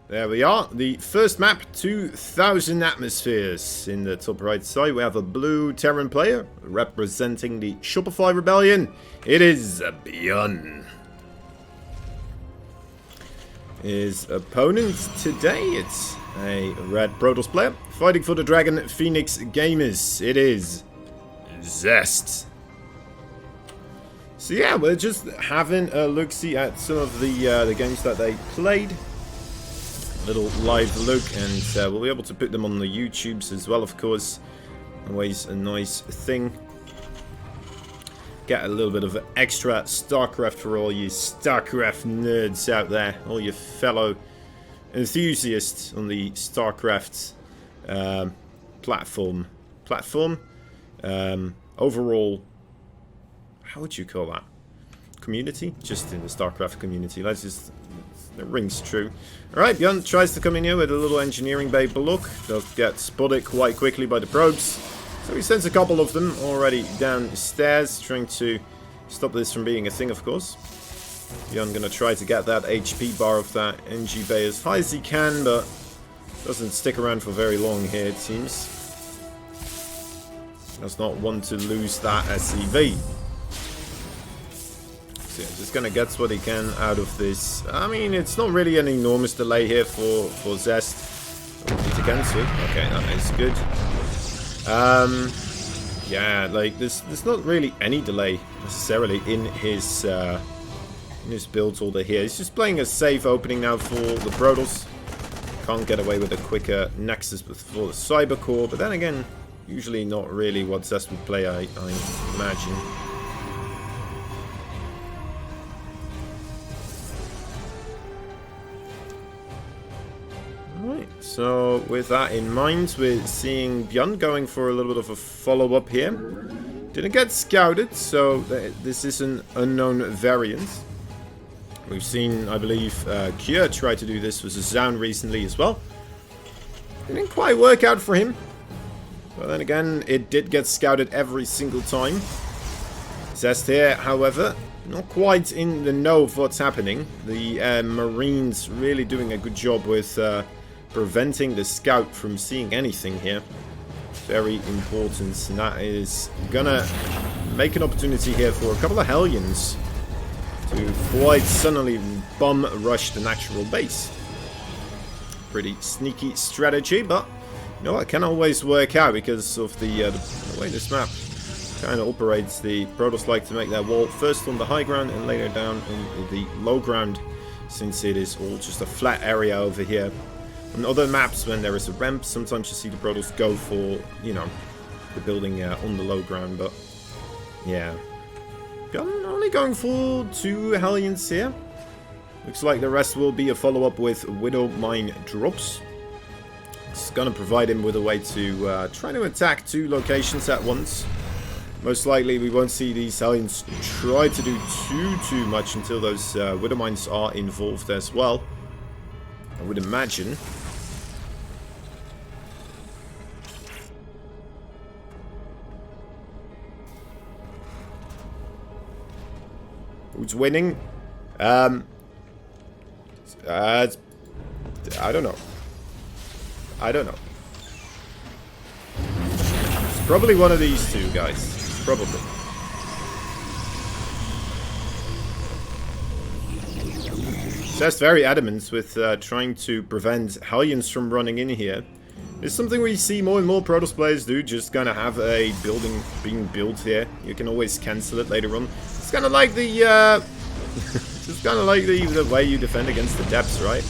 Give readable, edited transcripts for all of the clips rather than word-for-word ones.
There we are. The first map, 2,000 atmospheres. In the top right side, we have a blue Terran player representing the Shopify Rebellion. It is BYUN. His opponent today, it's a red Protoss player fighting for the Dragon Phoenix Gamers. It is ZEST. So yeah, we're just having a look-see at some of the games that they played. Little live look, and we'll be able to put them on the YouTubes as well, of course. Always a nice thing. Get a little bit of extra StarCraft for all you StarCraft nerds out there, all your fellow enthusiasts on the StarCraft platform. Overall, how would you call that? Community? Just in the StarCraft community. Let's just... It rings true. Alright, BYUN tries to come in here with a little engineering bay look. They'll get spotted quite quickly by the probes. So he sends a couple of them already downstairs, trying to stop this from being a thing, of course. BYUN gonna try to get that HP bar of that NG bay as high as he can, but doesn't stick around for very long here, it seems. Does not want to lose that SCV. So yeah, just gonna get what he can out of this. I mean, it's not really an enormous delay here for ZEST. Need to cancel. Okay, that is good. Yeah, like there's not really any delay necessarily in his build order here. He's just playing a safe opening now for the Protoss. Can't get away with a quicker Nexus for the Cyber Core, but then again, usually not really what ZEST would play, I imagine. So with that in mind, we're seeing BYUN going for a little bit of a follow-up here. Didn't get scouted, so this is an unknown variant. We've seen, I believe, Kure try to do this with Zoun recently as well. Didn't quite work out for him. But then again, it did get scouted every single time. ZEST here, however, not quite in the know of what's happening. The Marines really doing a good job with... preventing the scout from seeing anything here. Very important, and that is gonna make an opportunity here for a couple of Hellions to quite suddenly bum rush the natural base. Pretty sneaky strategy, but you know, it can always work out because of the way this map kind of operates. The Protoss like to make their wall first on the high ground and later down on the low ground, since it is all just a flat area over here. On other maps, when there is a ramp, sometimes you see the Protoss go for, you know, the building on the low ground, but yeah. BYUN only going for 2 Hellions here. Looks like the rest will be a follow-up with Widow Mine drops. It's gonna provide him with a way to try to attack 2 locations at once. Most likely we won't see these Hellions try to do too much until those Widow Mines are involved as well, I would imagine. Who's winning? I don't know. I don't know. It's probably one of these 2 guys. Probably. ZEST very adamant with trying to prevent Hellions from running in here. It's something we see more and more Protoss players do, just gonna have a building being built here. You can always cancel it later on. It's kind of like the, just kind of like the way you defend against the depths, right?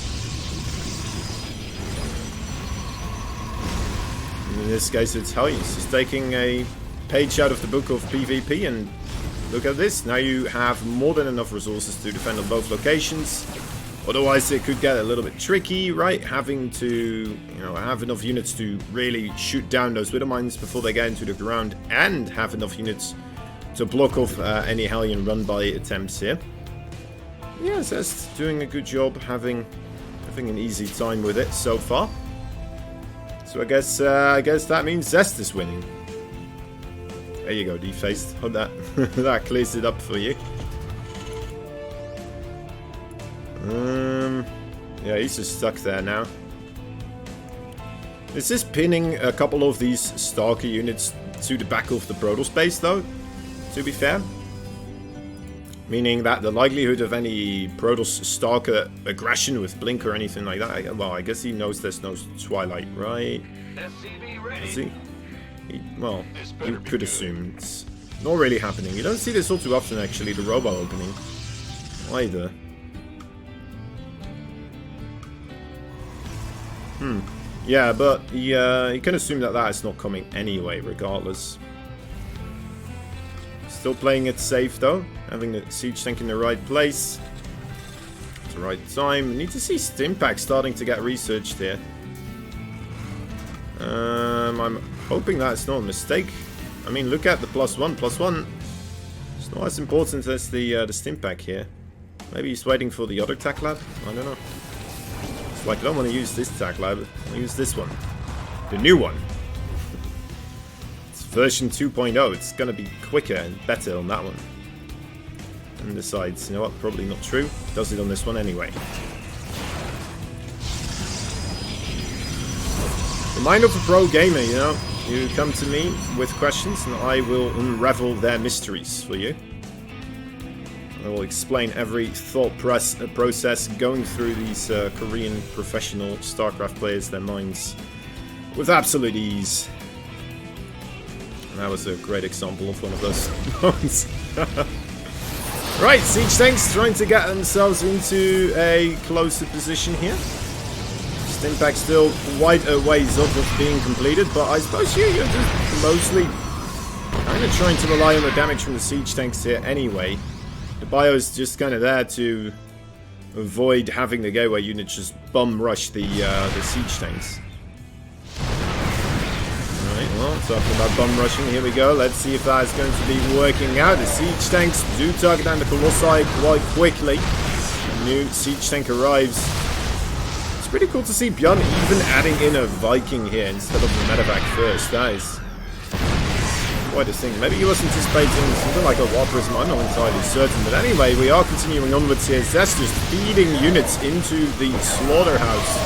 In this case, it's Hellions. Just taking a page out of the book of PvP, and look at this. Now you have more than enough resources to defend on both locations. Otherwise, it could get a little bit tricky, right? Having to, you know, have enough units to really shoot down those Widow Mines before they get into the ground, and have enough units to block off any Hellion run-by attempts here. Yeah, ZEST doing a good job, having an easy time with it so far. So I guess that means ZEST is winning. There you go, defaced. Hope that that clears it up for you. Yeah, he's just stuck there now. This is pinning a couple of these Stalker units to the back of the Proto space, though, to be fair. Meaning that the likelihood of any Protoss Stalker aggression with Blink or anything like that, well, I guess he knows there's no Twilight, right? Is he? Well, you could assume it's not really happening. You don't see this all too often, actually, the Robo opening, either. Yeah, but you can assume that that is not coming anyway, regardless. Still playing it safe, though. Having the siege tank in the right place. At the right time. We need to see Stimpack starting to get researched here. I'm hoping that's not a mistake. I mean, look at the +1. +1. It's not as important as the Stimpack here. Maybe he's waiting for the other tac lab? I don't know. It's like, I don't want to use this tac lab. I'll use this one. The new one. It's version 2.0. It's going to be quicker and better on that one. And decides, you know what, probably not true. Does it on this one anyway. The mind of a pro gamer, you know. You come to me with questions and I will unravel their mysteries for you. I will explain every thought process going through these Korean professional StarCraft players, their minds, with absolute ease. And that was a great example of one of those moments. Right, siege tanks trying to get themselves into a closer position here. Stimpack still quite a ways off of being completed, but I suppose you're just mostly kind of trying to rely on the damage from the siege tanks here anyway. The bio is just kind of there to avoid having the gateway unit just bum rush the siege tanks. Alright, well, talking about bum rushing, here we go. Let's see if that is going to be working out. The siege tanks do target down the Colossi quite quickly. The new siege tank arrives. It's pretty cool to see BYUN even adding in a Viking here instead of the medevac first. That is quite a thing. Maybe he was anticipating something like a War Prism, I'm not entirely certain. But anyway, we are continuing onwards here. ZEST just feeding units into the slaughterhouse.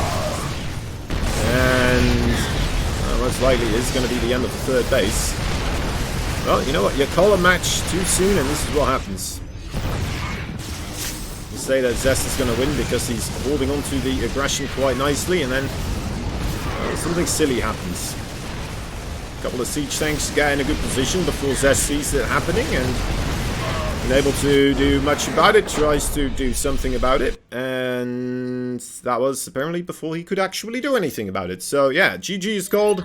And most likely it's going to be the end of the third base. Well, you know what? You call a match too soon and this is what happens. You say that ZEST is going to win because he's holding on to the aggression quite nicely, and then something silly happens. A couple of siege tanks get in a good position before ZEST sees it happening and unable to do much about it, tries to do something about it, and that was apparently before he could actually do anything about it. So yeah, GG is called.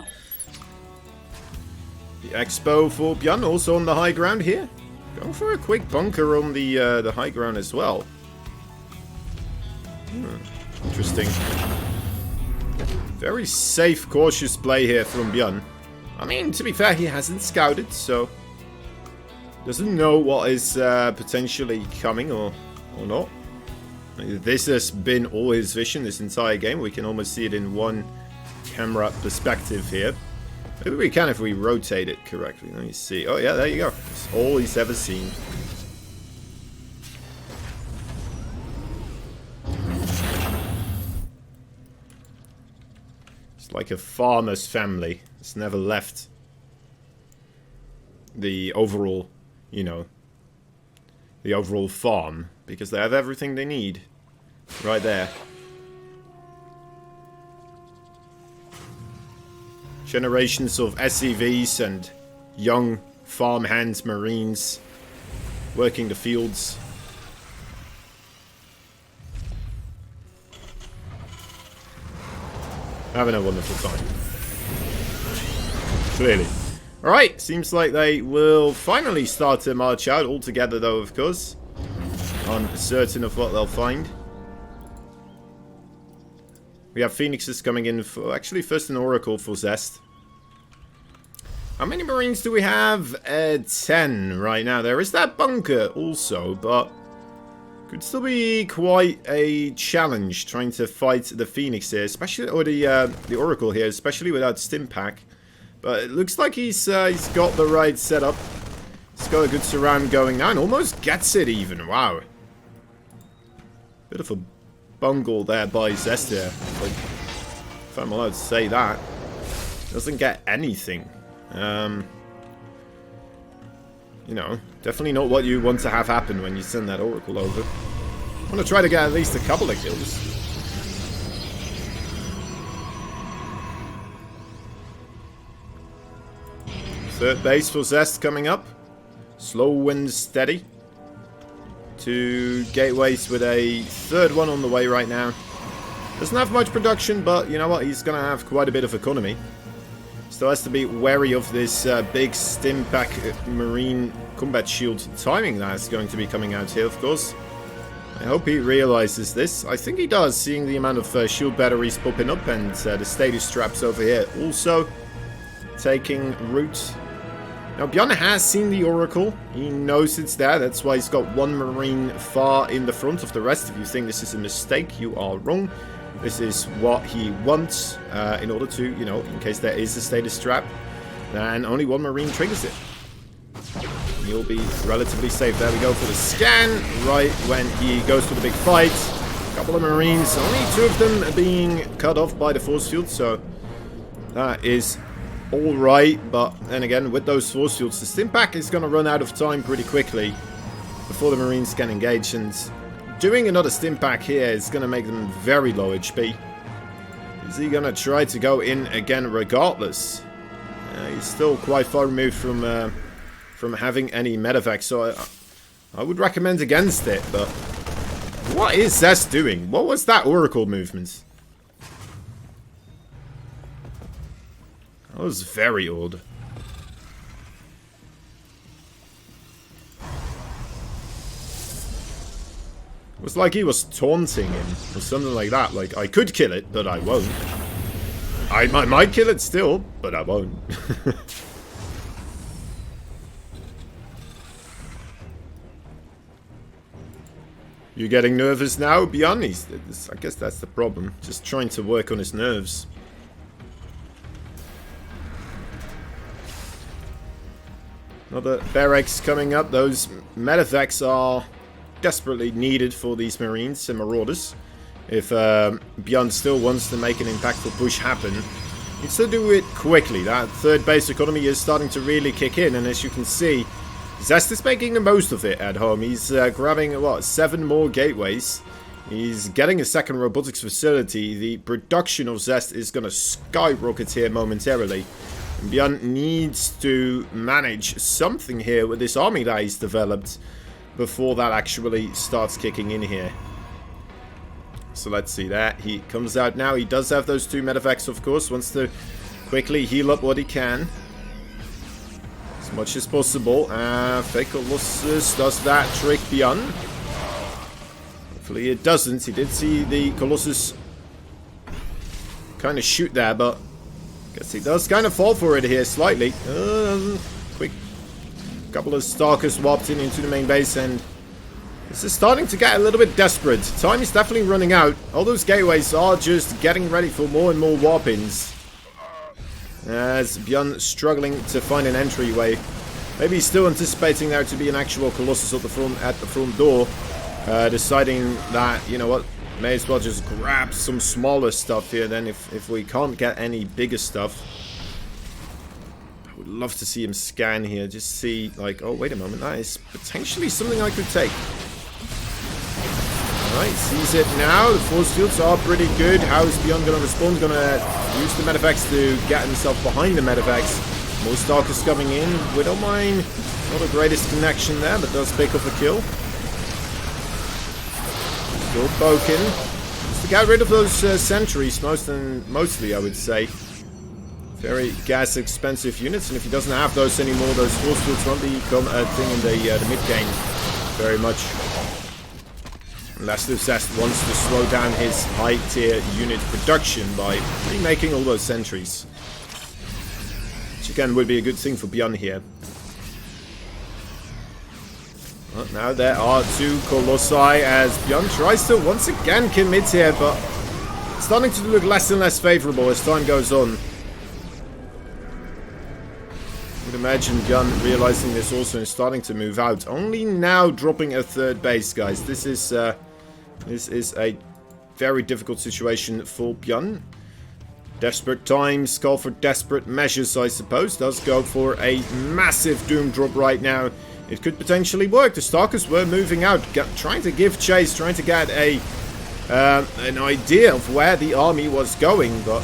The Expo for BYUN also on the high ground here. Going for a quick bunker on the high ground as well. Interesting. Very safe, cautious play here from BYUN. I mean, to be fair, he hasn't scouted, so doesn't know what is potentially coming or not. This has been all his vision this entire game. We can almost see it in one camera perspective here. Maybe we can if we rotate it correctly. Let me see. Oh yeah, there you go. It's all he's ever seen. It's like a farmer's family. It's never left the overall, you know, the overall farm, because they have everything they need right there. Generations of SCVs and young farmhands, marines working the fields. Having a wonderful time. Clearly. Alright, seems like they will finally start to march out all together though, of course. Uncertain of what they'll find. We have Phoenixes coming in for, actually first an Oracle for ZEST. How many Marines do we have? 10 right now. There is that bunker also, but could still be quite a challenge trying to fight the Phoenix here, especially, or the Oracle here, especially without Stimpack. But it looks like he's got the right setup. He's got a good surround going now and almost gets it even. Wow. Bit of a bungle there by ZEST here. Like, if I'm allowed to say that. Doesn't get anything. You know, definitely not what you want to have happen when you send that Oracle over. I want to try to get at least a couple of kills. Third base for ZEST coming up. Slow and steady. 2 gateways with a third one on the way right now. Doesn't have much production, but you know what? He's going to have quite a bit of economy. Still has to be wary of this big Stimpak Marine combat shield timing that's going to be coming out here, of course. I hope he realizes this. I think he does, seeing the amount of shield batteries popping up and the status traps over here also taking root. Now, BYUN has seen the Oracle. He knows it's there. That's why he's got 1 Marine far in the front of the rest. If you think this is a mistake, you are wrong. This is what he wants in order to, you know, in case there is a status trap, then only 1 Marine triggers it. You'll be relatively safe. There we go for the scan, right when he goes for the big fight. A couple of Marines, only 2 of them being cut off by the force field, so that is alright. But then again, with those force fields, the Stimpak is going to run out of time pretty quickly before the Marines can engage, and doing another Stimpak here is going to make them very low HP. Is he going to try to go in again regardless? He's still quite far removed from having any medevac, so I would recommend against it. But what is ZEST doing? What was that Oracle movement? That was very odd. It was like he was taunting him or something like that. Like, I could kill it, but I won't. I might kill it still, but I won't. You getting nervous now, BYUN? I guess that's the problem. Just trying to work on his nerves. Another barracks coming up. Those medevacs are desperately needed for these Marines and Marauders. If BYUN still wants to make an impactful push happen, he needs to do it quickly. That third base economy is starting to really kick in, and as you can see, ZEST is making the most of it at home. He's grabbing, what, 7 more gateways. He's getting a second robotics facility. The production of ZEST is going to skyrocket here momentarily. And BYUN needs to manage something here with this army that he's developed before that actually starts kicking in here. So let's see that. He comes out now. He does have those 2 medevacs, of course. Wants to quickly heal up what he can. As much as possible. Fake Colossus, does that trick BYUN? Hopefully it doesn't. He did see the Colossus kind of shoot there, but I guess he does kind of fall for it here slightly. Quick couple of Stalkers warped in into the main base, and this is starting to get a little bit desperate. Time is definitely running out. All those gateways are just getting ready for more and more warp-ins. As BYUN struggling to find an entryway. Maybe he's still anticipating there to be an actual Colossus at the front door. Deciding that, you know what, may as well just grab some smaller stuff here then if we can't get any bigger stuff. I would love to see him scan here. Just see, like, oh, wait a moment, that is potentially something I could take. Alright, sees it now. The force fields are pretty good. How is BYUN going to respond? Going to use the medevacs to get himself behind the medevacs. More Stalkers coming in. Widowmine, not the greatest connection there, but does pick up a kill. Still poking. Just to get rid of those sentries, mostly I would say. Very gas expensive units, and if he doesn't have those anymore, those force fields won't become a thing in the mid game very much. Unless the ZEST wants to slow down his high tier unit production by remaking all those sentries. Which again would be a good thing for BYUN here. Well, now there are 2 Colossi as BYUN tries to once again commit here, but it's starting to look less and less favorable as time goes on. I would imagine BYUN realizing this also and starting to move out. Only now dropping a 3rd base, guys. This is a very difficult situation for BYUN. Desperate times call for desperate measures, I suppose. Does go for a massive doom drop right now. It could potentially work. The Stalkers were moving out, trying to give chase, trying to get an idea of where the army was going, but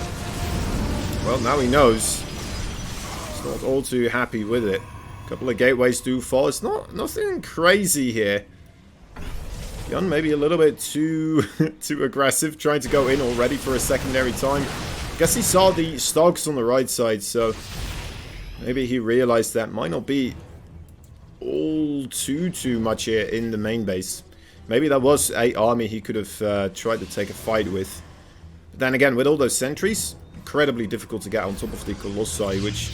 well, now he knows. He's not all too happy with it. A couple of gateways do fall. It's nothing crazy here. BYUN maybe a little bit too aggressive, trying to go in already for a secondary time. Guess he saw the Stalkers on the right side, so maybe he realized that might not be all too much here in the main base. Maybe that was a army he could have tried to take a fight with. But then again, with all those sentries, incredibly difficult to get on top of the Colossi, which,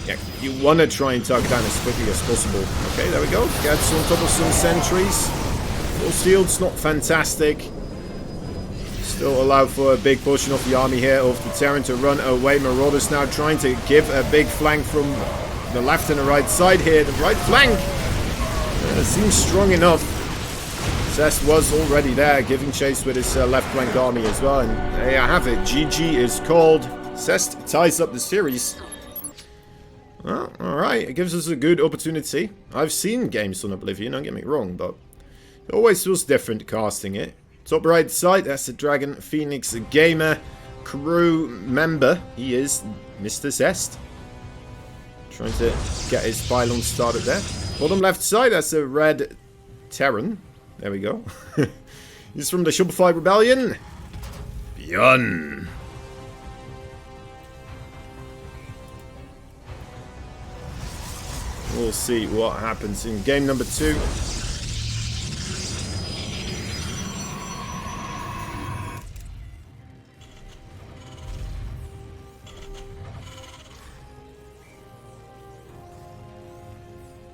yeah, you want to try and tuck down as quickly as possible. Okay, there we go. Gets on top of some sentries. Force field's not fantastic. Still allow for a big portion of the army here of the Terran to run away. Marauders now trying to give a big flank from the left and the right side here. The right flank seems strong enough. ZEST was already there, giving chase with his left flank army as well. And there you have it. GG is called. ZEST ties up the series. Well, alright. It gives us a good opportunity. I've seen games on Oblivion, don't get me wrong, but it always feels different casting it. Top right side, that's the Dragon Phoenix Gamer crew member. He is Mr. ZEST. Trying to get his pylon started there. Bottom left side, that's a red Terran. There we go. He's from the Shopify Rebellion. BYUN. We'll see what happens in game number 2.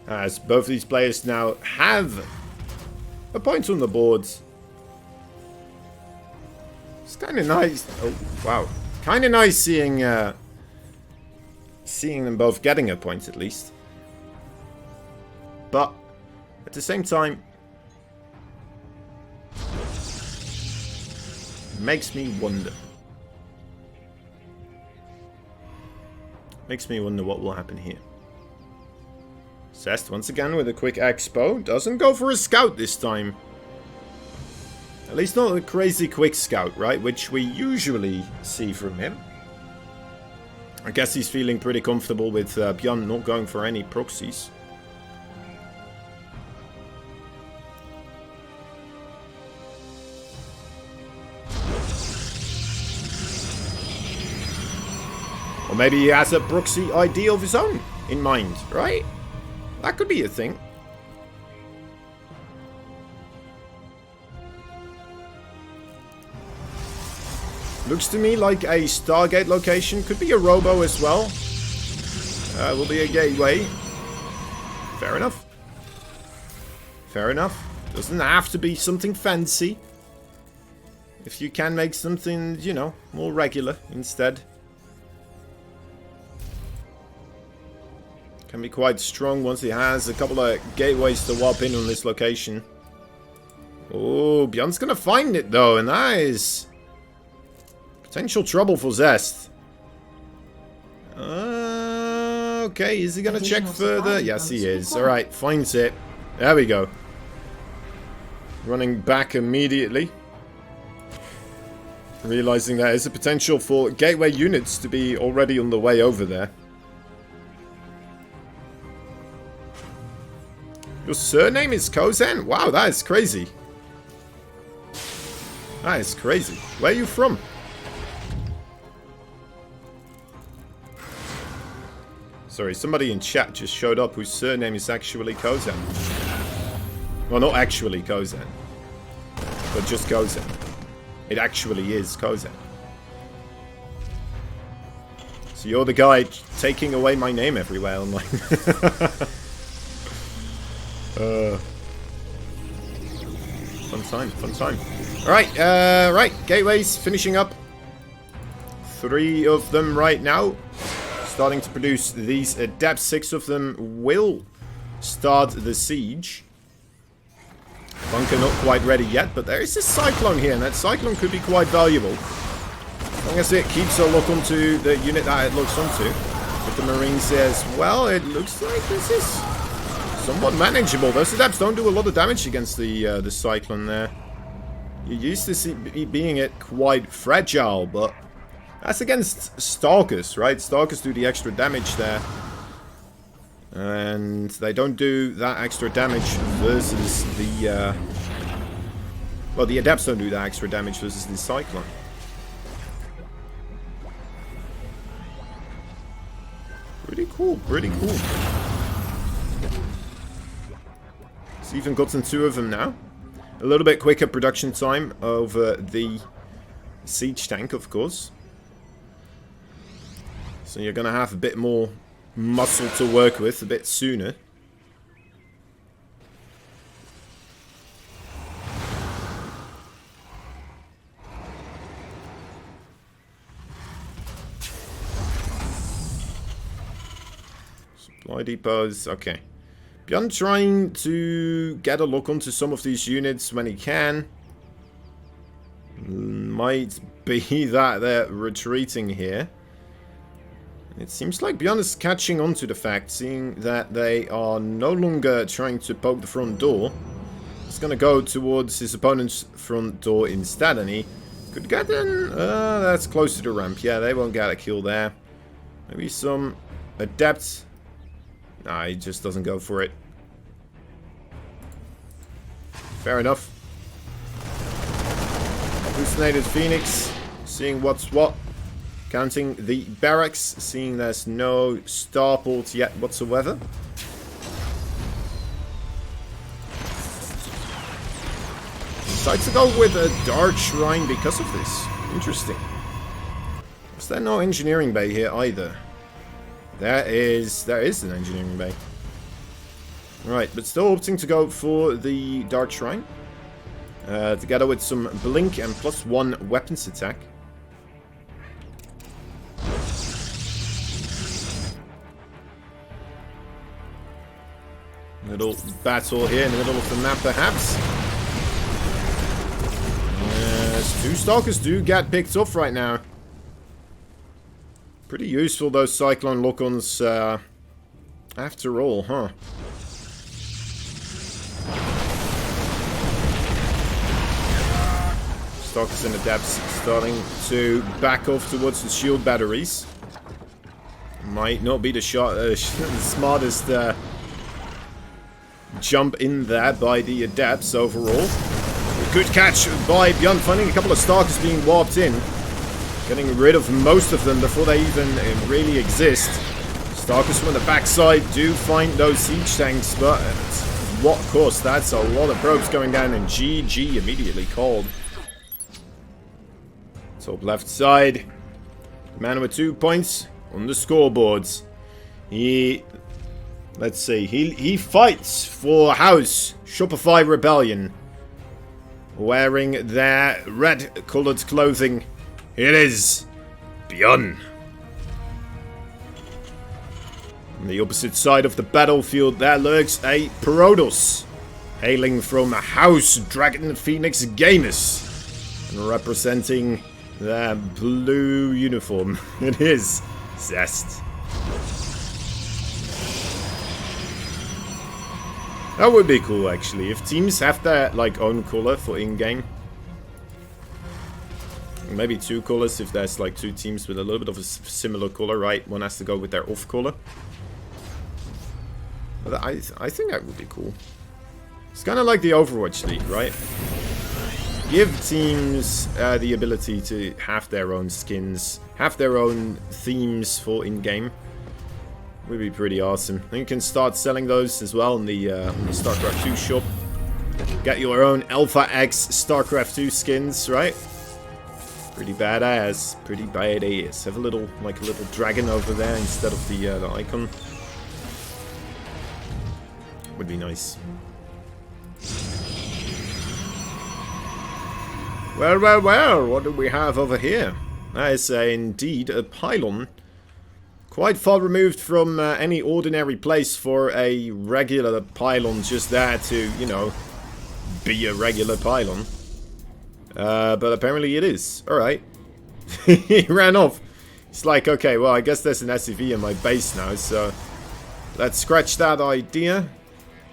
As both of these players now have a point on the board. It's kind of nice. Oh, wow. Kind of nice seeing them both getting a point at least. But at the same time, makes me wonder. Makes me wonder what will happen here. ZEST once again with a quick expo. Doesn't go for a scout this time. At least not a crazy quick scout, right? Which we usually see from him. I guess he's feeling pretty comfortable with BYUN not going for any proxies. Or maybe he has a proxy idea of his own in mind, right? That could be a thing. Looks to me like a Stargate location. Could be a robo as well. Will be a gateway. Fair enough. Fair enough. Doesn't have to be something fancy. If you can make something, you know, more regular instead. Can be quite strong once he has a couple of gateways to warp in on this location. Oh, BYUN's gonna find it though, and that is potential trouble for ZEST. Okay, is he gonna check further? Yes, he is. Alright, finds it. There we go. Running back immediately. Realizing there is a potential for gateway units to be already on the way over there. Your surname is Kozan? Wow, that is crazy. That is crazy. Where are you from? Sorry, somebody in chat just showed up whose surname is actually Kozan. Well, not actually Kozan, but just Kozan. It actually is Kozan. So you're the guy taking away my name everywhere online. Fun time, fun time. Alright, right, gateways finishing up. 3 of them right now. Starting to produce these depths. 6 of them will start the siege. Bunker not quite ready yet, but there is a Cyclone here, and that Cyclone could be quite valuable. As long as it keeps a lock onto the unit that it looks onto. With the Marines as well, it looks like this is somewhat manageable. Those Adepts don't do a lot of damage against the Cyclone there. You're used to being it quite fragile, but that's against Stalkers, right? Stalkers do the extra damage there. And they don't do that extra damage versus the... well, the Adepts don't do that extra damage versus the Cyclone. Pretty cool, pretty cool. It's even gotten 2 of them now. A little bit quicker production time over the siege tank, of course. So you're going to have a bit more muscle to work with a bit sooner. Supply depots, okay. BYUN trying to get a look onto some of these units when he can. Might be that they're retreating here. It seems like BYUN is catching on to the fact, seeing that they are no longer trying to poke the front door. He's going to go towards his opponent's front door instead, and he could get in. That's close to the ramp. Yeah, they won't get a kill there. Maybe some Adepts. Nah, he just doesn't go for it. Fair enough. Hallucinated Phoenix, seeing what's what. Counting the barracks, seeing there's no starport yet whatsoever. Decides to go with a Dark Shrine because of this. Interesting. Is there no engineering bay here either? There is an engineering bay. Right, but still opting to go for the Dark Shrine. Together with some blink and +1 weapons attack. Little battle here in the middle of the map, perhaps. Yes, 2 Stalkers do get picked off right now. Pretty useful, those Cyclone lock-ons, after all, huh? Stalkers in the depths starting to back off towards the shield batteries. Might not be the smartest jump in there by the Adepts overall. A good catch by BYUN, finding a couple of Stalkers being warped in. Getting rid of most of them before they even really exist. Stalkers from the backside do find those siege tanks, but at what cost? That's a lot of probes going down, and GG immediately called. Top left side. Man with 2 points on the scoreboards. Let's see. He fights for House Shopify Rebellion, wearing their red-colored clothing. It is BYUN. On the opposite side of the battlefield, there lurks a Protoss, hailing from House Dragon Phoenix Gamers, and representing their blue uniform. It is ZEST. That would be cool, actually, if teams have their like own color for in-game. Maybe 2 colors if there's like 2 teams with a little bit of a similar color, right? One has to go with their off color. But I think that would be cool. It's kind of like the Overwatch League, right? Give teams the ability to have their own skins, have their own themes for in-game. Would be pretty awesome. And you can start selling those as well in the StarCraft 2 shop. Get your own Alpha X StarCraft 2 skins, right? Pretty badass. Pretty badass. Have a little dragon over there instead of the icon. Would be nice. Well, well, well. What do we have over here? That is indeed a pylon. Quite far removed from any ordinary place for a regular pylon just there to, you know, be a regular pylon. But apparently it is. Alright. He ran off. It's like, okay, well, I guess there's an SCV in my base now, so let's scratch that idea.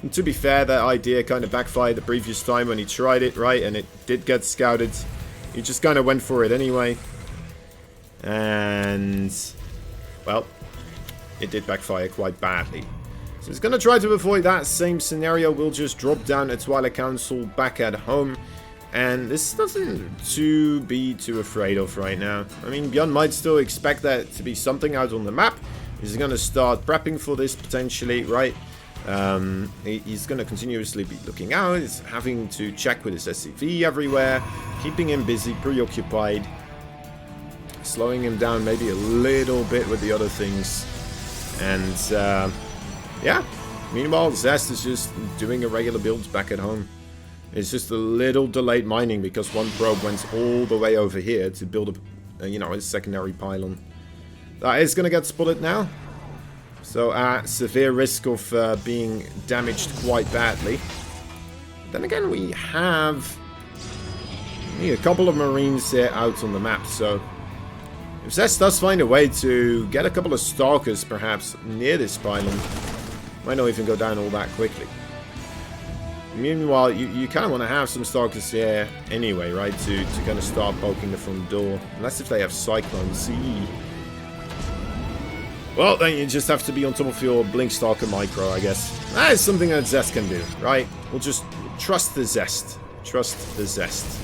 And to be fair, that idea kind of backfired the previous time when he tried it, right? And it did get scouted. He just kind of went for it anyway. And, well, it did backfire quite badly. So he's going to try to avoid that same scenario. We'll just drop down at Twilight Council back at home. And this is nothing to be too afraid of right now. I mean, BYUN might still expect there to be something out on the map. He's going to start prepping for this potentially, right? He's going to continuously be looking out. He's having to check with his SCV everywhere. Keeping him busy, preoccupied. Slowing him down maybe a little bit with the other things. And, yeah. Meanwhile, ZEST is just doing a regular build back at home. It's just a little delayed mining because one probe went all the way over here to build a, you know, his secondary pylon. That is going to get spotted now. So at severe risk of being damaged quite badly. Then again, we have a couple of Marines here out on the map. So if ZEST does find a way to get a couple of Stalkers perhaps near this pylon, might not even go down all that quickly. Meanwhile, you kind of want to have some Stalkers here anyway, right? To kind of start poking the front door. Unless if they have Cyclone C. Well, then you just have to be on top of your Blink Stalker micro, I guess. That is something that ZEST can do, right? We'll just trust the ZEST. Trust the ZEST.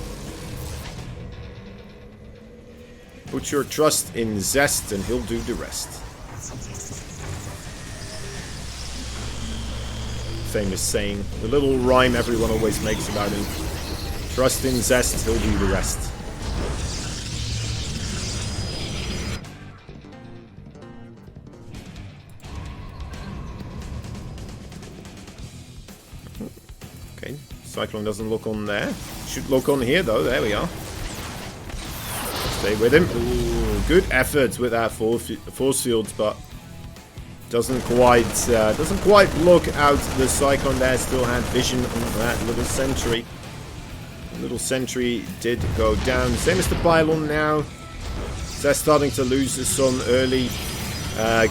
Put your trust in ZEST and he'll do the rest. Famous saying, the little rhyme everyone always makes about him. Trust in ZEST, he'll do the rest. Okay, Cyclone doesn't look on there. Should look on here though, there we are. Stay with him. Ooh, good effort with that force field, but doesn't quite look out the Cyclone there. Still had vision on that little sentry. The little sentry did go down. Same as the pylon now. They're starting to lose some early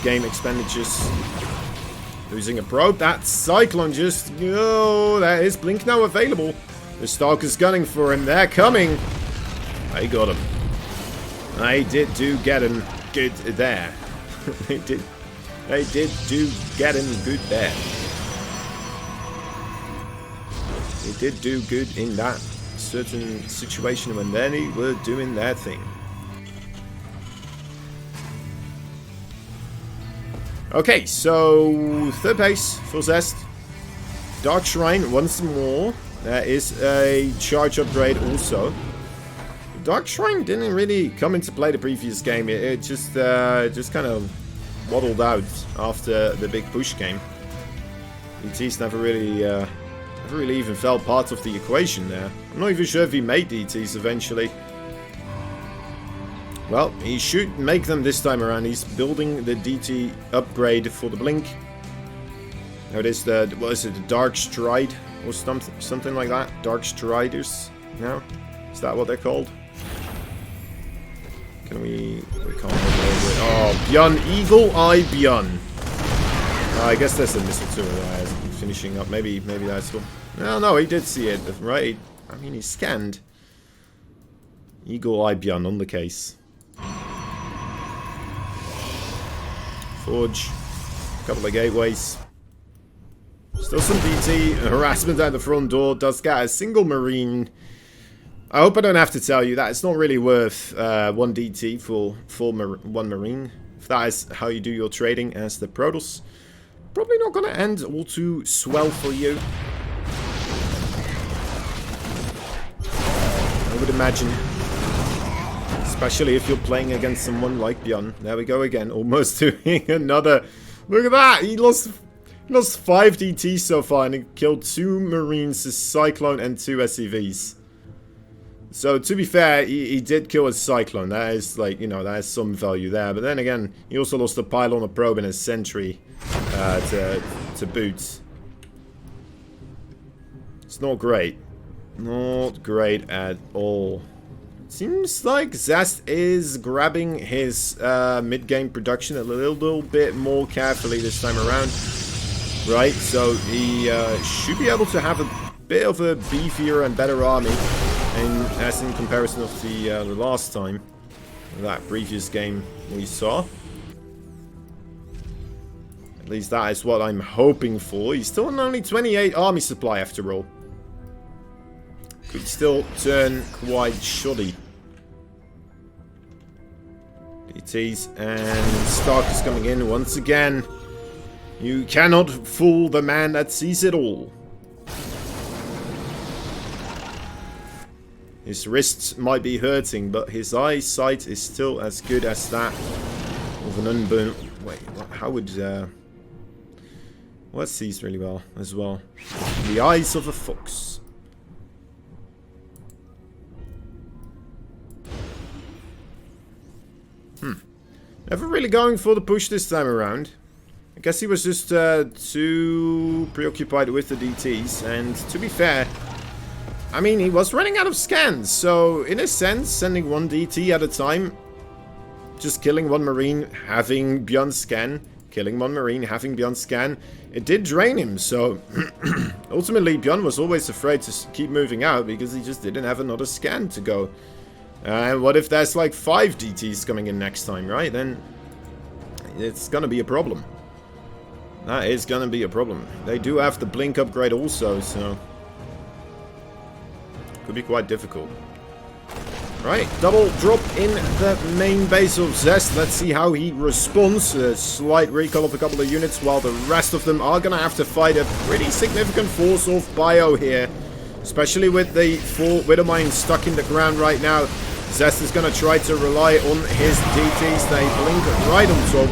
game expenditures. Losing a probe. That Cyclone just... Oh, there is Blink now available. The Stalker's gunning for him. They're coming. They got him. They did do get him good there. They did do get him good there. They did do good in that certain situation when they were doing their thing. Okay, so third base for ZEST. Dark Shrine once more. There is a charge upgrade also. Dark Shrine didn't really come into play the previous game. It just kind of waddled out after the big push game. DTs never really even felt part of the equation there. I'm not even sure if he made DTs eventually. Well, he should make them this time around. He's building the DT upgrade for the Blink. Now it is the, what is it, the Dark Stride or something like that? Dark Striders now? Is that what they're called? Can we can't over it. Oh, BYUN, Eagle Eye BYUN. I guess there's a missile to it finishing up. Maybe that's one. No, he did see it, right? I mean, he scanned. Eagle Eye BYUN on the case. Forge. A couple of gateways. Still some DT. Harassment at the front door. Does get a single Marine. I hope I don't have to tell you that it's not really worth 1 DT for 1 Marine. If that is how you do your trading as the Protoss. Probably not going to end all too swell for you. I would imagine. Especially if you're playing against someone like BYUN. There we go again. Almost doing another. Look at that. He lost 5 DTs so far and he killed 2 Marines, a Cyclone and 2 SCVs. So, to be fair, he did kill a Cyclone. That is, like, you know, that is some value there. But then again, he also lost a pylon, a probe, and a sentry to boot. It's not great. Not great at all. Seems like ZEST is grabbing his mid-game production a little bit more carefully this time around. Right, so he should be able to have a bit of a beefier and better army as in comparison of the last time. That previous game we saw. At least that is what I'm hoping for. He's still on only 28 army supply after all. Could still turn quite shoddy. DTs and Stark is coming in once again. You cannot fool the man that sees it all. His wrists might be hurting, but his eyesight is still as good as that of an unborn. Wait, how would what sees really well as well? The eyes of a fox. Never really going for the push this time around. I guess he was just too preoccupied with the DTs, and to be fair, I mean, he was running out of scans, so in a sense, sending one DT at a time, just killing one Marine, having BYUN scan, killing one Marine, having BYUN scan, it did drain him, so ultimately BYUN was always afraid to keep moving out because he just didn't have another scan to go. And what if there's like 5 DTs coming in next time, right? Then it's gonna be a problem. That is gonna be a problem. They do have the blink upgrade also, so could be quite difficult. Right, double drop in the main base of ZEST. Let's see how he responds. A slight recall of a couple of units, while the rest of them are gonna have to fight a pretty significant force of Bio here. Especially with the 4 Widow Mines stuck in the ground right now. ZEST is gonna try to rely on his DTs. They blink right on top.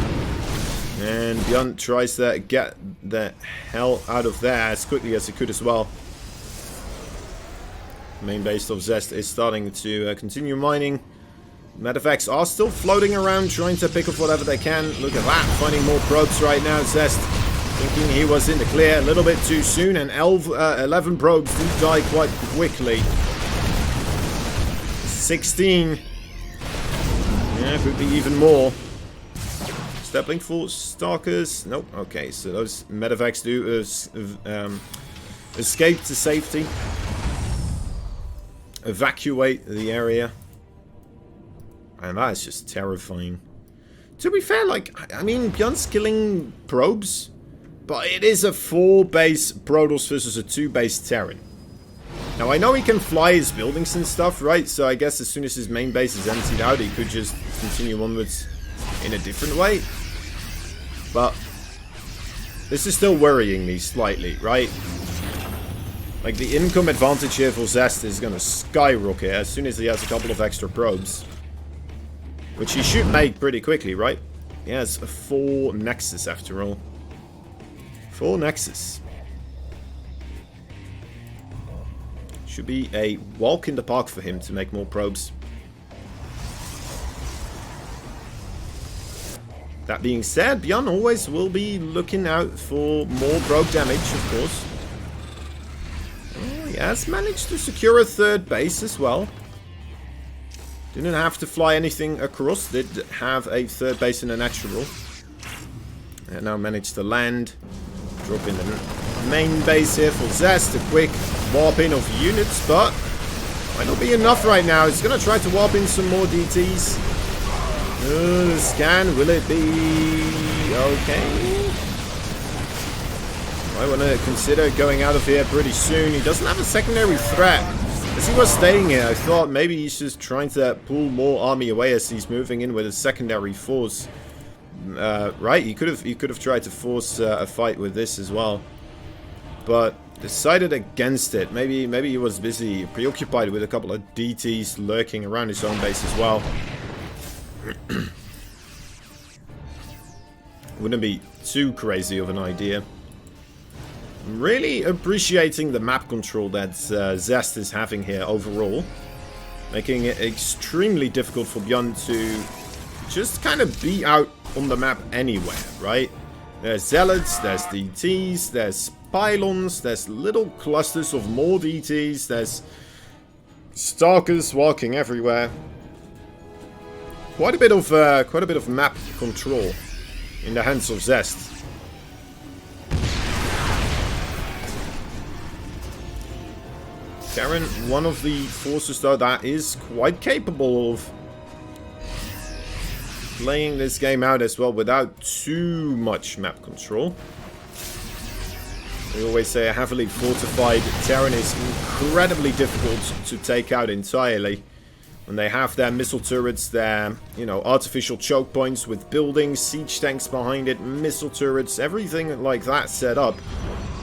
And BYUN tries to get the hell out of there as quickly as he could as well. The main base of ZEST is starting to continue mining. Medevacts are still floating around, trying to pick up whatever they can. Look at that, finding more probes right now. ZEST thinking he was in the clear a little bit too soon, and 11 probes do die quite quickly. 16. Yeah, could be even more. Stepping for Stalkers. Nope. Okay, so those Medevacts do escape to safety. Evacuate the area. And that is just terrifying. To be fair, like, I mean, BYUN's killing probes, but it is a 4-base Protoss versus a 2-base Terran. Now, I know he can fly his buildings and stuff, right? So I guess as soon as his main base is emptied out, he could just continue onwards in a different way. But this is still worrying me slightly, right? Like, the income advantage here for ZEST is going to skyrocket as soon as he has a couple of extra probes. Which he should make pretty quickly, right? He has a 4 Nexus after all. 4 Nexus. Should be a walk in the park for him to make more probes. That being said, BYUN always will be looking out for more probe damage, of course. Oh, he has managed to secure a 3rd base as well. Didn't have to fly anything across. Did have a 3rd base in a natural. And now managed to land. Drop in the main base here for ZEST. A quick warp in of units, but might not be enough right now. He's going to try to warp in some more DTs. The scan, will it be okay? I want to consider going out of here pretty soon. He doesn't have a secondary threat. As he was staying here, I thought maybe he's just trying to pull more army away as he's moving in with a secondary force. Right? He could have tried to force a fight with this as well, but decided against it. Maybe he was busy, preoccupied with a couple of DTs lurking around his own base as well. Wouldn't be too crazy of an idea. I'm really appreciating the map control that ZEST is having here overall. Making it extremely difficult for BYUN to just kind of be out on the map anywhere, right? There's Zealots, there's DTs, there's pylons, there's little clusters of more DTs, there's stalkers walking everywhere. Quite a bit of map control in the hands of ZEST. Garen, one of the forces though that is quite capable of playing this game out as well without too much map control. We always say a heavily fortified Terran is incredibly difficult to take out entirely. When they have their missile turrets, their, you know, artificial choke points with buildings, siege tanks behind it, missile turrets, everything like that set up.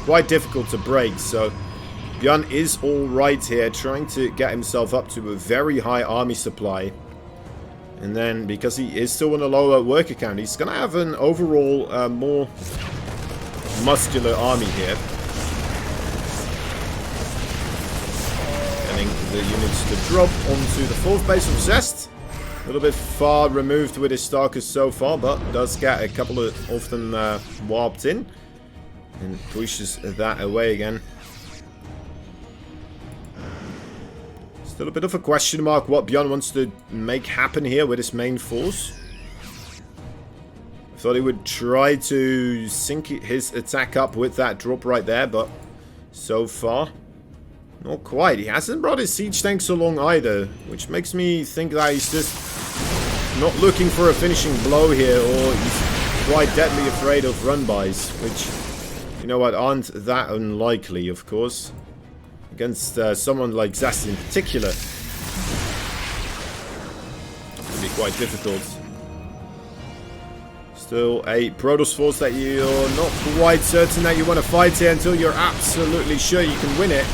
Quite difficult to break, so BYUN is alright here, trying to get himself up to a very high army supply. And then, because he is still on a lower worker count, he's going to have an overall more muscular army here. Getting the units to drop onto the 4th base of ZEST. A little bit far removed with his Starkers so far, but does get a couple of them warped in. And pushes that away again. Still a bit of a question mark what BYUN wants to make happen here with his main force. I thought he would try to sync his attack up with that drop right there, but so far, not quite. He hasn't brought his siege tanks along either, which makes me think that he's just not looking for a finishing blow here, or he's quite deadly afraid of run-bys, which, you know what, aren't that unlikely, of course. Against someone like ZEST in particular, it can be quite difficult. Still a Protoss force that you're not quite certain that you want to fight here until you're absolutely sure you can win it.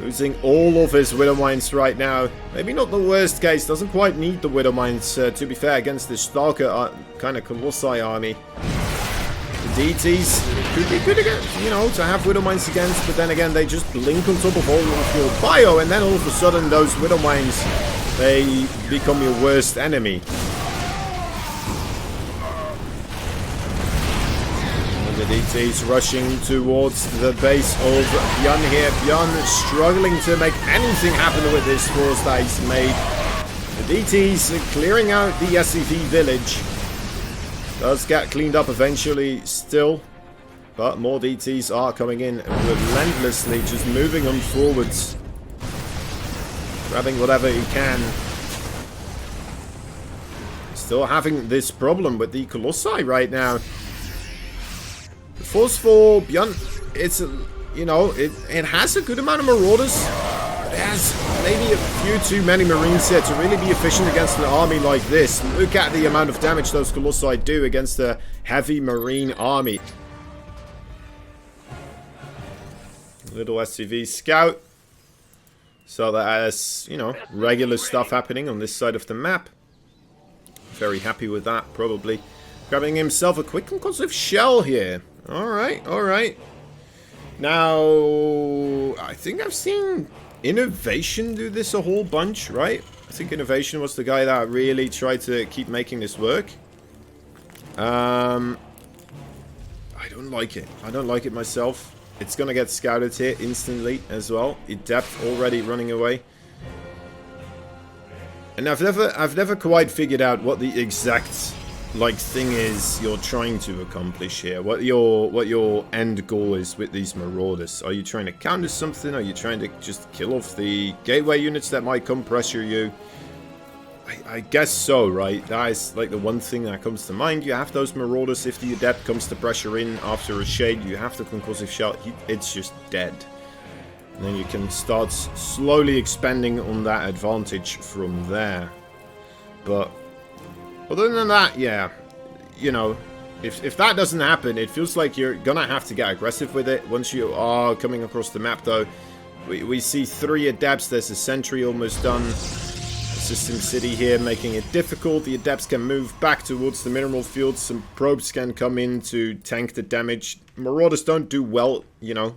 Losing all of his Widow Mines right now. Maybe not the worst case, doesn't quite need the Widow Mines, to be fair, against this Stalker kind of Colossi army. The DTs could be good again, you know, to have Widow Mines against, but then again, they just blink on top of all of your bio, and then all of a sudden, those Widow Mines, they become your worst enemy. And the DTs rushing towards the base of BYUN here. BYUN struggling to make anything happen with this force that he's made. The DTs clearing out the SCV village. Does get cleaned up eventually still, but more DTs are coming in relentlessly, just moving them forwards, grabbing whatever he can. Still having this problem with the Colossi right now. The force for BYUN, it's, you know, it has a good amount of Marauders. It has maybe a few too many Marines here to really be efficient against an army like this. Look at the amount of damage those Colossi do against a heavy Marine army. Little SCV scout. So that has, you know, regular stuff happening on this side of the map. Very happy with that, probably. Grabbing himself a quick concussive shell here. Alright, alright. Now, I think I've seen Innovation do this a whole bunch, right? I think Innovation was the guy that really tried to keep making this work. I don't like it. I don't like it myself. It's gonna get scouted here instantly as well. Depth already running away. And I've never quite figured out what the exact like thing is you're trying to accomplish here. What your end goal is with these Marauders. Are you trying to counter something? Are you trying to just kill off the gateway units that might come pressure you? I guess so, right? That is like the one thing that comes to mind. You have those Marauders. If the Adept comes to pressure in after a shade, you have the concussive shell. It's just dead. And then you can start slowly expanding on that advantage from there. But other than that, yeah, you know, if that doesn't happen, it feels like you're gonna have to get aggressive with it. Once you are coming across the map, though, we see 3 Adepts. There's a sentry almost done. System City here making it difficult. The Adepts can move back towards the mineral fields. Some probes can come in to tank the damage. Marauders don't do well, you know,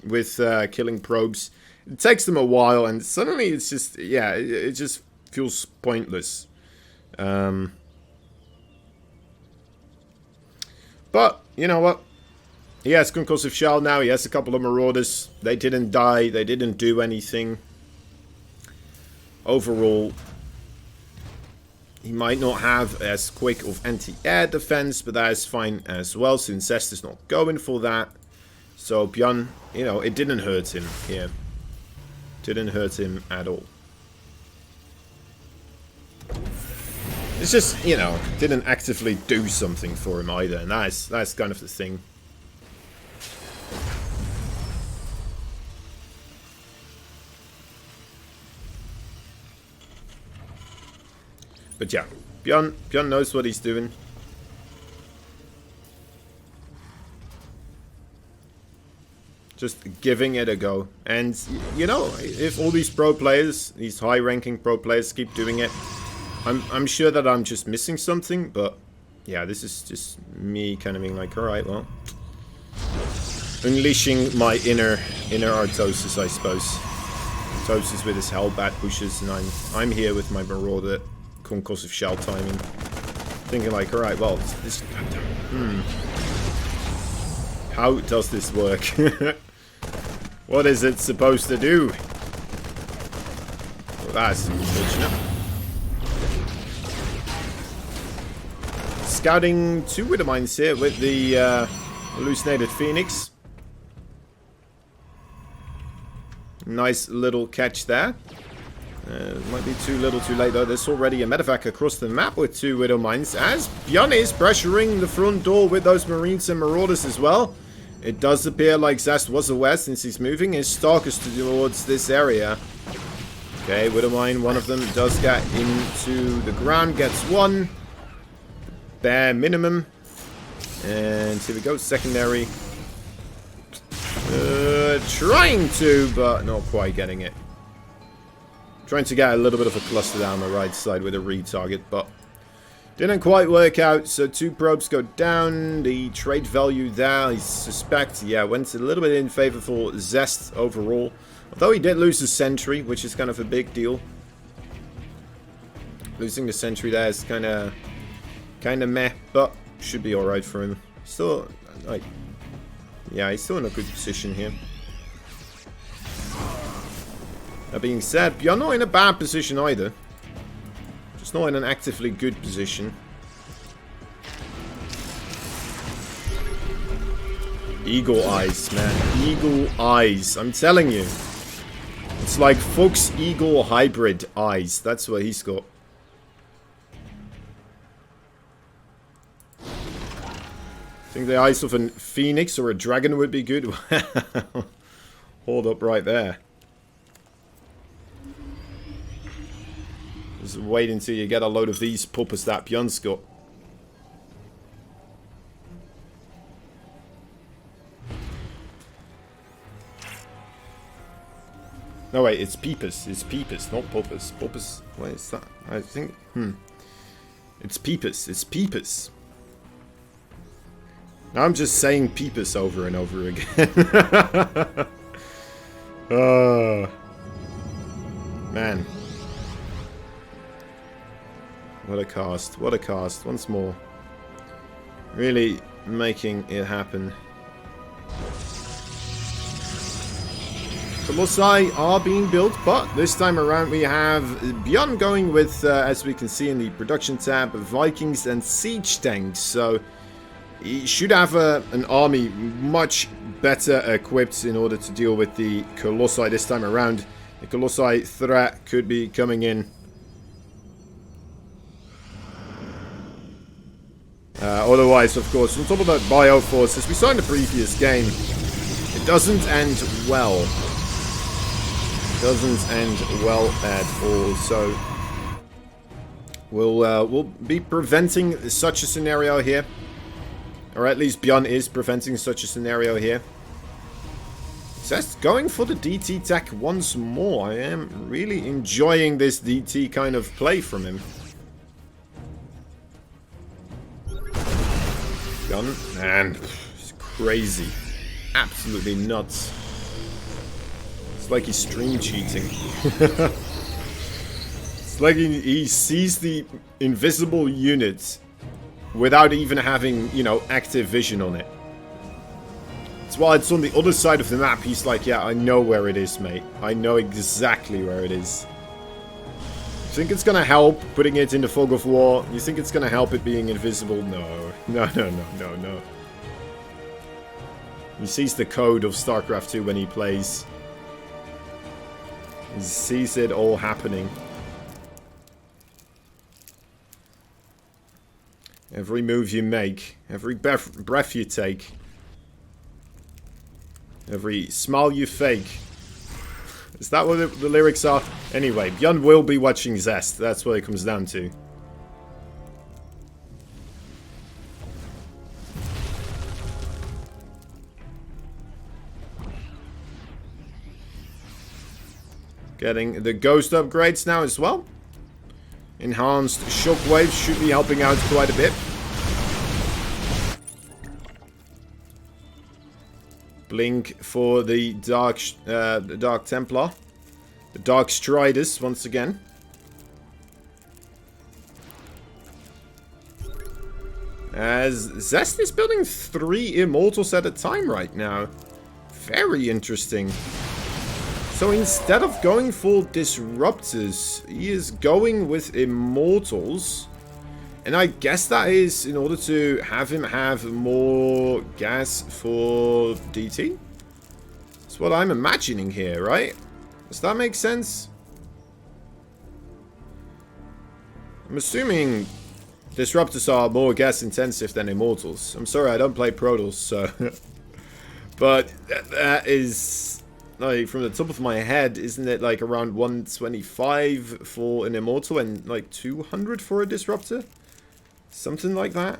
with killing probes. It takes them a while, and suddenly it's just, yeah, it just feels pointless. But, you know what? He has Concussive Shell now. He has a couple of Marauders. They didn't die. They didn't do anything. Overall, he might not have as quick of anti-air defense, but that is fine as well, since ZEST is not going for that. So BYUN, you know, it didn't hurt him here. Didn't hurt him at all. It's just, you know, didn't actively do something for him either, and that's kind of the thing. But yeah, BYUN knows what he's doing. Just giving it a go. And, you know, if all these pro players, these high-ranking pro players keep doing it, I'm sure that I'm just missing something, but yeah, this is just me kind of being like, alright, well, unleashing my inner Artosis, I suppose. Artosis with his Hellbat pushes, and I'm here with my Marauder Concussive Shell timing, thinking like, alright, well, this how does this work? What is it supposed to do? Well, that's unfortunate. Scouting 2 Widow Mines here with the hallucinated Phoenix. Nice little catch there. Might be too little too late though. There's already a medevac across the map with 2 Widow Mines, as BYUN is pressuring the front door with those Marines and Marauders as well. It does appear like ZEST was aware, since he's moving his Stalkers towards this area. Okay, Widow Mine, one of them does get into the ground, gets one. Bare minimum. And here we go, secondary. Trying to, but not quite getting it. Trying to get a little bit of a cluster down the right side with a retarget, but didn't quite work out. So 2 probes go down. The trade value there, I suspect, yeah, went a little bit in favor for ZEST overall. Although he did lose the sentry, which is kind of a big deal. Losing the sentry there is kind of meh, but should be alright for him. Still, like, yeah, he's still in a good position here. That being said, you're not in a bad position either. Just not in an actively good position. Eagle eyes, man. Eagle eyes. I'm telling you. It's like Fox-Eagle hybrid eyes. That's what he's got. I think the eyes of a phoenix or a dragon would be good. Hold up right there. Just wait until you get a load of these puppets that BYUN's got. No wait, it's peepers. It's peepers, not puppets. Puppets. What is that? I think. It's peepers. It's peepers. I'm just saying peepus over and over again. Man. What a cast. What a cast. Once more. Really making it happen. Colossi are being built, but this time around we have BYUN going with, as we can see in the production tab, Vikings and siege tanks. So he should have an army much better equipped in order to deal with the Colossi this time around. The Colossi threat could be coming in. Otherwise, of course, on top of that Bioforce, as we saw in the previous game, it doesn't end well. It doesn't end well at all. So we'll be preventing such a scenario here. Or at least BYUN is preventing such a scenario here. ZEST going for the DT tech once more. I am really enjoying this DT kind of play from him. BYUN, man, it's crazy. Absolutely nuts. It's like he's stream cheating. It's like he sees the invisible units without even having, you know, active vision on it. while it's on the other side of the map, he's like, yeah, I know where it is, mate. I know exactly where it is. You think it's gonna help putting it in the fog of war? You think it's gonna help it being invisible? No. No, no, no, no, no. He sees the code of StarCraft 2 when he plays. He sees it all happening. Every move you make, every breath you take, every smile you fake. Is that what the lyrics are? Anyway, BYUN will be watching ZEST. That's what it comes down to. Getting the ghost upgrades now as well. Enhanced shockwaves should be helping out quite a bit. Blink for the Dark Templar. The Dark Striders once again. As ZEST is building 3 Immortals at a time right now. Very interesting. So instead of going for Disruptors, he is going with Immortals. And I guess that is in order to have him have more gas for DT. That's what I'm imagining here, right? Does that make sense? I'm assuming Disruptors are more gas intensive than Immortals. I'm sorry, I don't play Protoss, so... But that is... Like, from the top of my head, isn't it like around 125 for an Immortal and like 200 for a Disruptor? Something like that?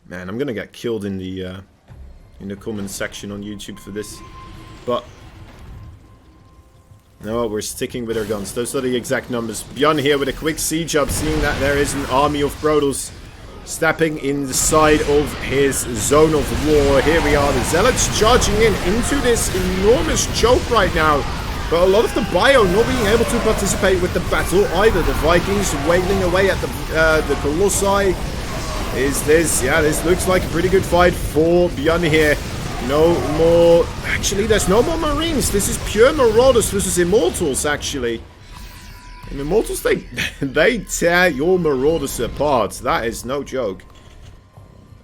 Man, I'm gonna get killed in the comment section on YouTube for this. But no, we're sticking with our guns. Those are the exact numbers. BYUN here with a quick siege up, seeing that there is an army of Protoss stepping inside of his zone of war. Here we are, the Zealots charging into this enormous choke right now. But a lot of the bio not being able to participate with the battle either. The Vikings wailing away at the Colossi. Is this... Yeah, this looks like a pretty good fight for BYUN here. No more... Actually, there's no more Marines. This is pure Marauders versus Immortals, actually. And Immortals, they tear your Marauders apart. That is no joke.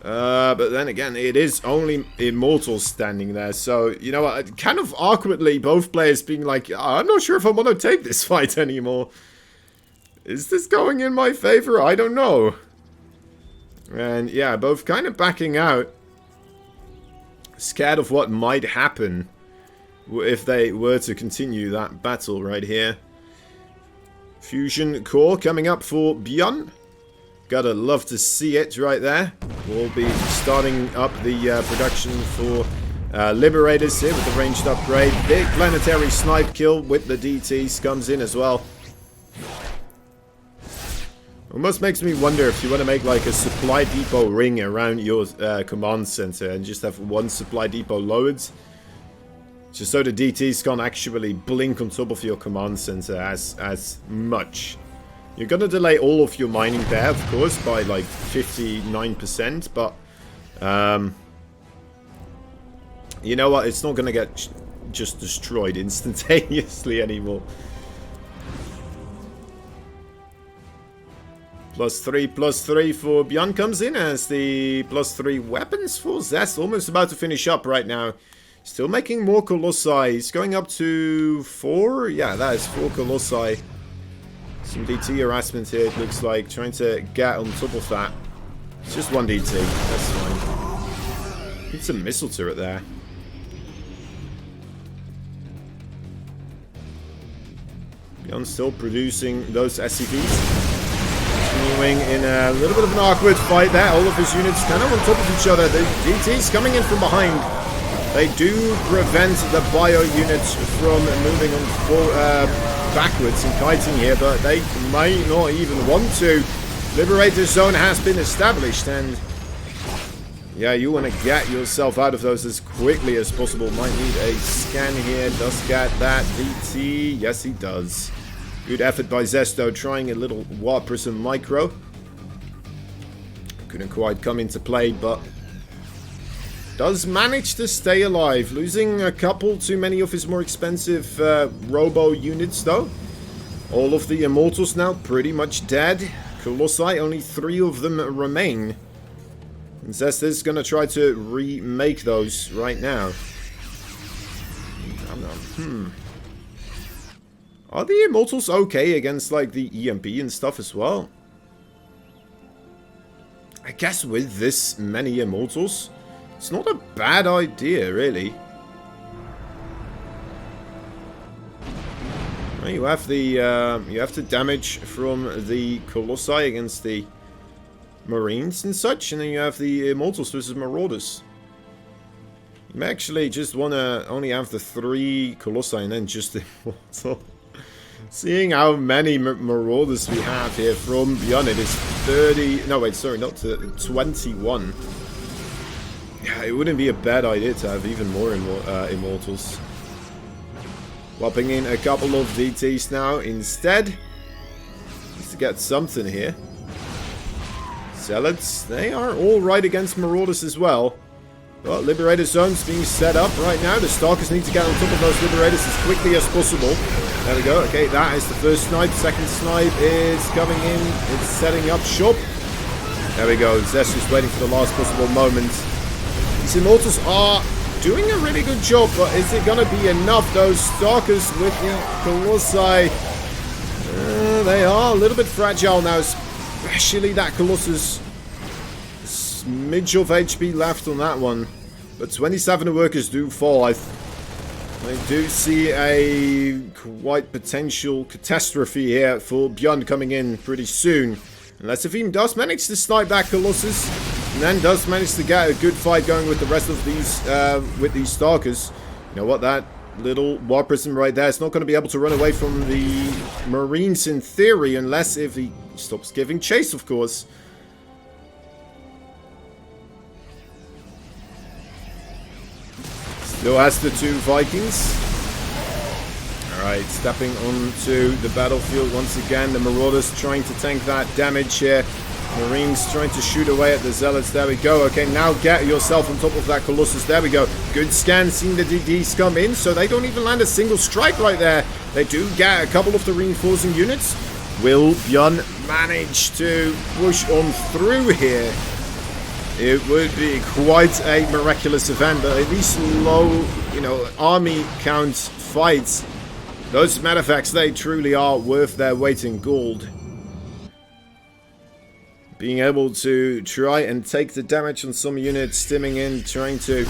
But then again, it is only Immortals standing there. So, you know what? Kind of awkwardly, both players being like, I'm not sure if I want to take this fight anymore. Is this going in my favor? I don't know. And yeah, both kind of backing out. Scared of what might happen if they were to continue that battle right here. Fusion core coming up for BYUN. Gotta love to see it right there. We'll be starting up the production for Liberators here with the ranged upgrade. Big planetary snipe kill with the DTs comes in as well. Almost makes me wonder if you want to make like a supply depot ring around your command center and just have one supply depot loads. Just so the DTs can't actually blink on top of your command center as much. You're gonna delay all of your mining there, of course, by like 59%, but you know what? It's not gonna get just destroyed instantaneously anymore. +3/+3 for BYUN comes in as the +3 weapons for ZEST almost about to finish up right now. Still making more Colossi. He's going up to 4. Yeah, that is 4 Colossi. Some DT harassment here, it looks like. Trying to get on top of that. It's just 1 DT. That's fine. It's a missile turret there. BYUN still producing those SCVs. Continuing in a little bit of an awkward fight there. All of his units kind of on top of each other. The DTs coming in from behind. They do prevent the bio units from moving on backwards and kiting here, but they might not even want to. Liberator zone has been established, and yeah, you want to get yourself out of those as quickly as possible. Might need a scan here. Does get that DT? Yes, he does. Good effort by ZEST, though, trying a little War Prism Micro. couldn't quite come into play, but does manage to stay alive. Losing a couple too many of his more expensive robo units, though. All of the Immortals now pretty much dead. Colossi, only 3 of them remain. And ZEST is going to try to remake those right now. Are the Immortals okay against, like, the EMP and stuff as well? I guess with this many Immortals, it's not a bad idea, really. Well, you have the damage from the Colossi against the Marines and such, and then you have the Immortals versus Marauders. You may actually just want to only have the 3 Colossi and then just the Immortal. Seeing how many Marauders we have here from BYUN, it is 30... No, wait, sorry, not 21. Yeah, it wouldn't be a bad idea to have even more Immortals. Whopping in a couple of DTs now instead. Just to get something here. Zealots, they are alright against Marauders as well. Well, Liberator Zones being set up right now. The Stalkers need to get on top of those Liberators as quickly as possible. There we go. Okay, that is the first snipe. Second snipe is coming in. It's setting up shop. There we go. ZEST just waiting for the last possible moment. These Immortals are doing a really good job, but is it going to be enough? Those Stalkers with the Colossi, they are a little bit fragile now, especially that Colossus. Smidge of HP left on that one, but 27 workers do fall. I do see a quite potential catastrophe here for BYUN coming in pretty soon. Unless if he does manage to snipe that Colossus, and then does manage to get a good fight going with the rest of these, with these Stalkers. You know what, that little War Prism right there is not going to be able to run away from the Marines in theory, unless if he stops giving chase, of course. Still has the 2 Vikings. Alright, stepping onto the battlefield once again. The Marauders trying to tank that damage here. Marines trying to shoot away at the Zealots. There we go. Okay, now get yourself on top of that Colossus. There we go. Good scan, seeing the DDs come in, so they don't even land a single strike right there. They do get a couple of the reinforcing units. Will BYUN manage to push on through here? It would be quite a miraculous event, but at least low, you know, army count fights. Those medefacts, they truly are worth their weight in gold. Being able to try and take the damage on some units, stimming in, trying to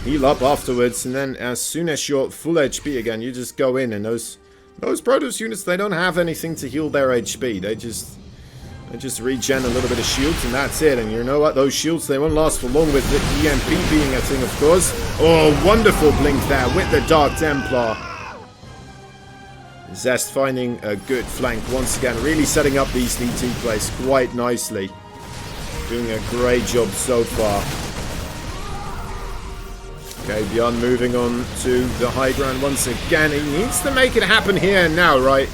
heal up afterwards, and then as soon as you're full HP again, you just go in, and those Protoss units, they don't have anything to heal their HP. They just regen a little bit of shields, and that's it. And you know what? Those shields, they won't last for long with the EMP being a thing, of course. Oh, wonderful blink there with the Dark Templar. ZEST finding a good flank once again. Really setting up these DT plays quite nicely. Doing a great job so far. Okay, BYUN moving on to the high ground once again. He needs to make it happen here and now, right?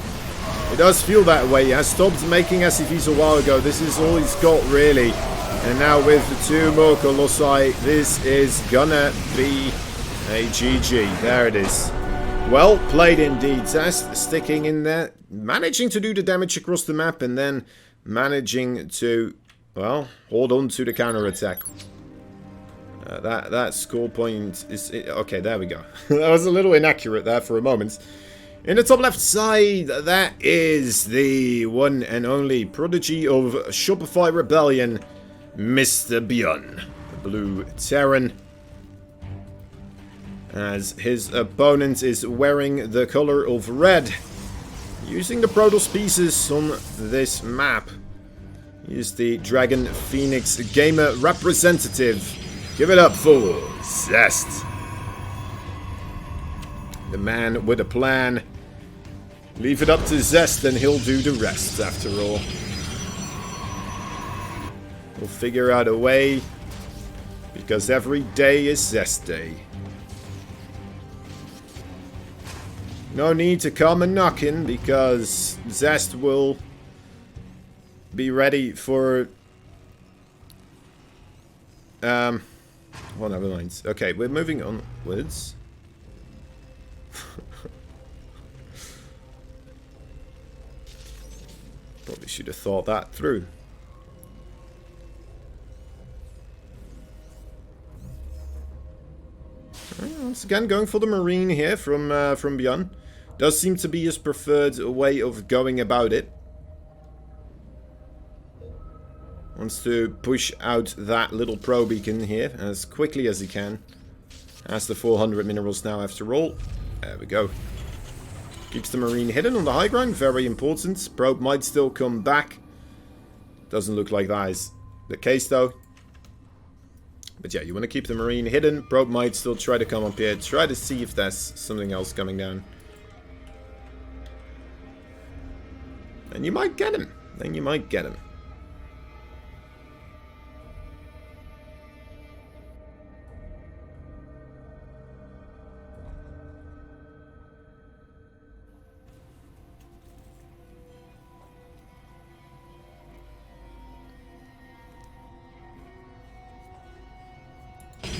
It does feel that way. He has stopped making SCVs a while ago. This is all he's got, really. And now with the 2 more Colossi, this is gonna be a GG. There it is. Well played indeed. ZEST sticking in there, managing to do the damage across the map, and then managing to, well, hold on to the counter-attack. That score point is... Okay, there we go. That was a little inaccurate there for a moment. In the top left side, that is the one and only prodigy of Shopify Rebellion, Mr. BYUN, the blue Terran. As his opponent is wearing the color of red. Using the Protoss pieces on this map. He is the Dragon Phoenix Gamer representative. Give it up for ZEST. The man with a plan. Leave it up to ZEST and he'll do the rest, after all. We'll figure out a way. Because every day is ZEST day. No need to come and knocking, because ZEST will be ready for Well, never mind. Okay, we're moving onwards. Probably should have thought that through. Once again, going for the marine here from BYUN. Does seem to be his preferred way of going about it. Wants to push out that little pro beacon here as quickly as he can. Has the 400 minerals now after all. There we go. Keeps the marine hidden on the high ground. Very important. Probe might still come back. Doesn't look like that is the case though. But yeah, you want to keep the marine hidden. Probe might still try to come up here. Try to see if there's something else coming down. And you might get him. Then you might get him.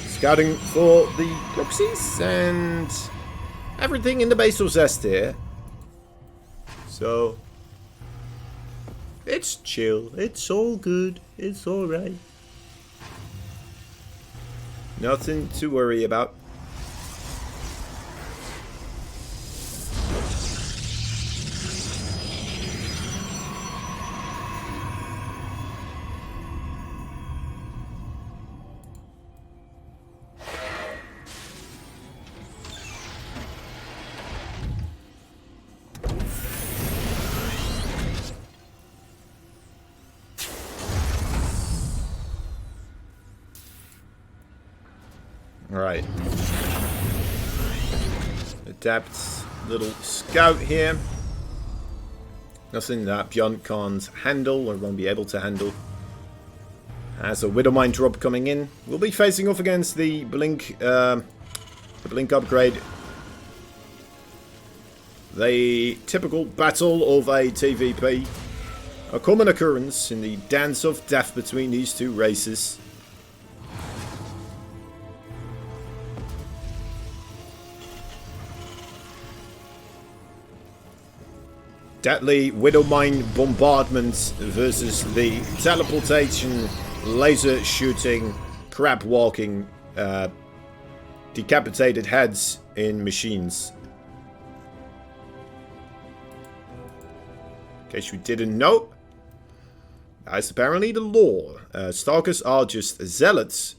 Scouting for the proxies and everything in the base of ZEST here. So it's chill. It's all good. It's alright. Nothing to worry about. Alright. Adept little scout here. Nothing that BYUN can't handle or won't be able to handle. Has a Widowmine drop coming in. We'll be facing off against the Blink upgrade. The typical battle of a TVP. A common occurrence in the dance of death between these two races. Deadly Widowmine bombardments versus the teleportation, laser shooting, crab walking, decapitated heads in machines. In case you didn't know, that's apparently the law. Stalkers are just zealots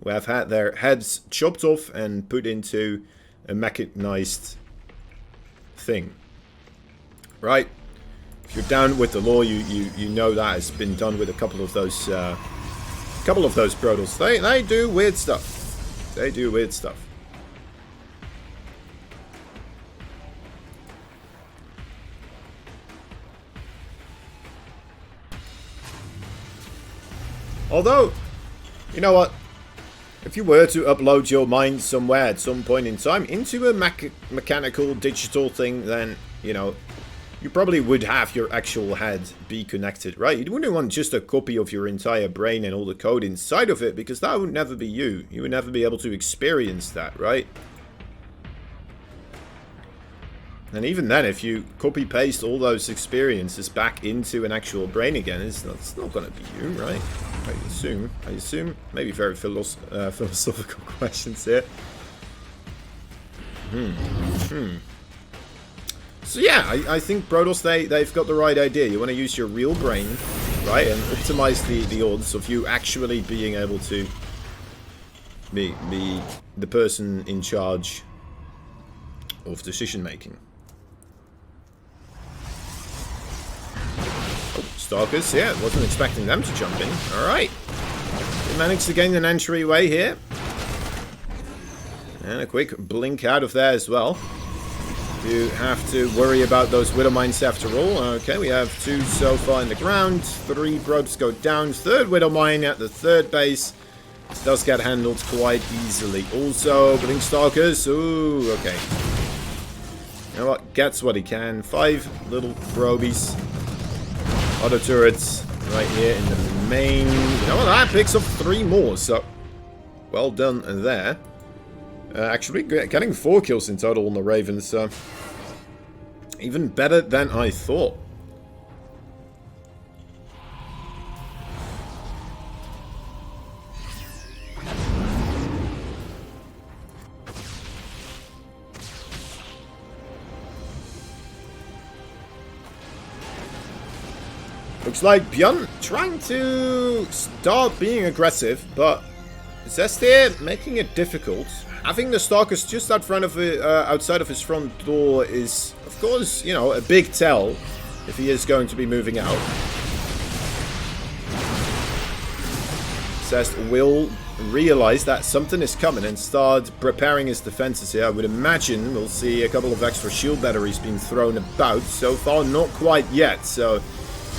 who have had their heads chopped off and put into a mechanized thing. Right, if you're down with the law, you know that has been done with a couple of those Protoss. They do weird stuff. They do weird stuff. Although, you know what? If you were to upload your mind somewhere at some point in time into a mechanical digital thing, then, you know, you probably would have your actual head be connected, right? You wouldn't want just a copy of your entire brain and all the code inside of it, because that would never be you. You would never be able to experience that, right? And even then, if you copy-paste all those experiences back into an actual brain again, it's not going to be you, right? I assume. Maybe very philosophical questions here. So yeah, I think Protoss, they've got the right idea. You want to use your real brain, right, and optimize the odds of you actually being able to be the person in charge of decision making. Oh, Stalkers, yeah, wasn't expecting them to jump in. Alright. We managed to gain an entryway here. And a quick blink out of there as well. You have to worry about those Widowmines after all. Okay, we have 2 so far in the ground. 3 probes go down. 3rd Widowmine at the 3rd base. This does get handled quite easily. Also, Blink Stalkers. Ooh, okay. You know what? Gets what he can. 5 little probies. Auto turrets right here in the main. You know what? That picks up 3 more. So Well done there. Actually, getting 4 kills in total on the Ravens. Even better than I thought. Looks like BYUN trying to start being aggressive, but ZEST here making it difficult. Having the StarCraft just out front of it, outside of his front door is, of course, you know, a big tell if he is going to be moving out. ZEST will realize that something is coming and start preparing his defenses here. I would imagine we'll see a couple of extra shield batteries being thrown about. So far, not quite yet. So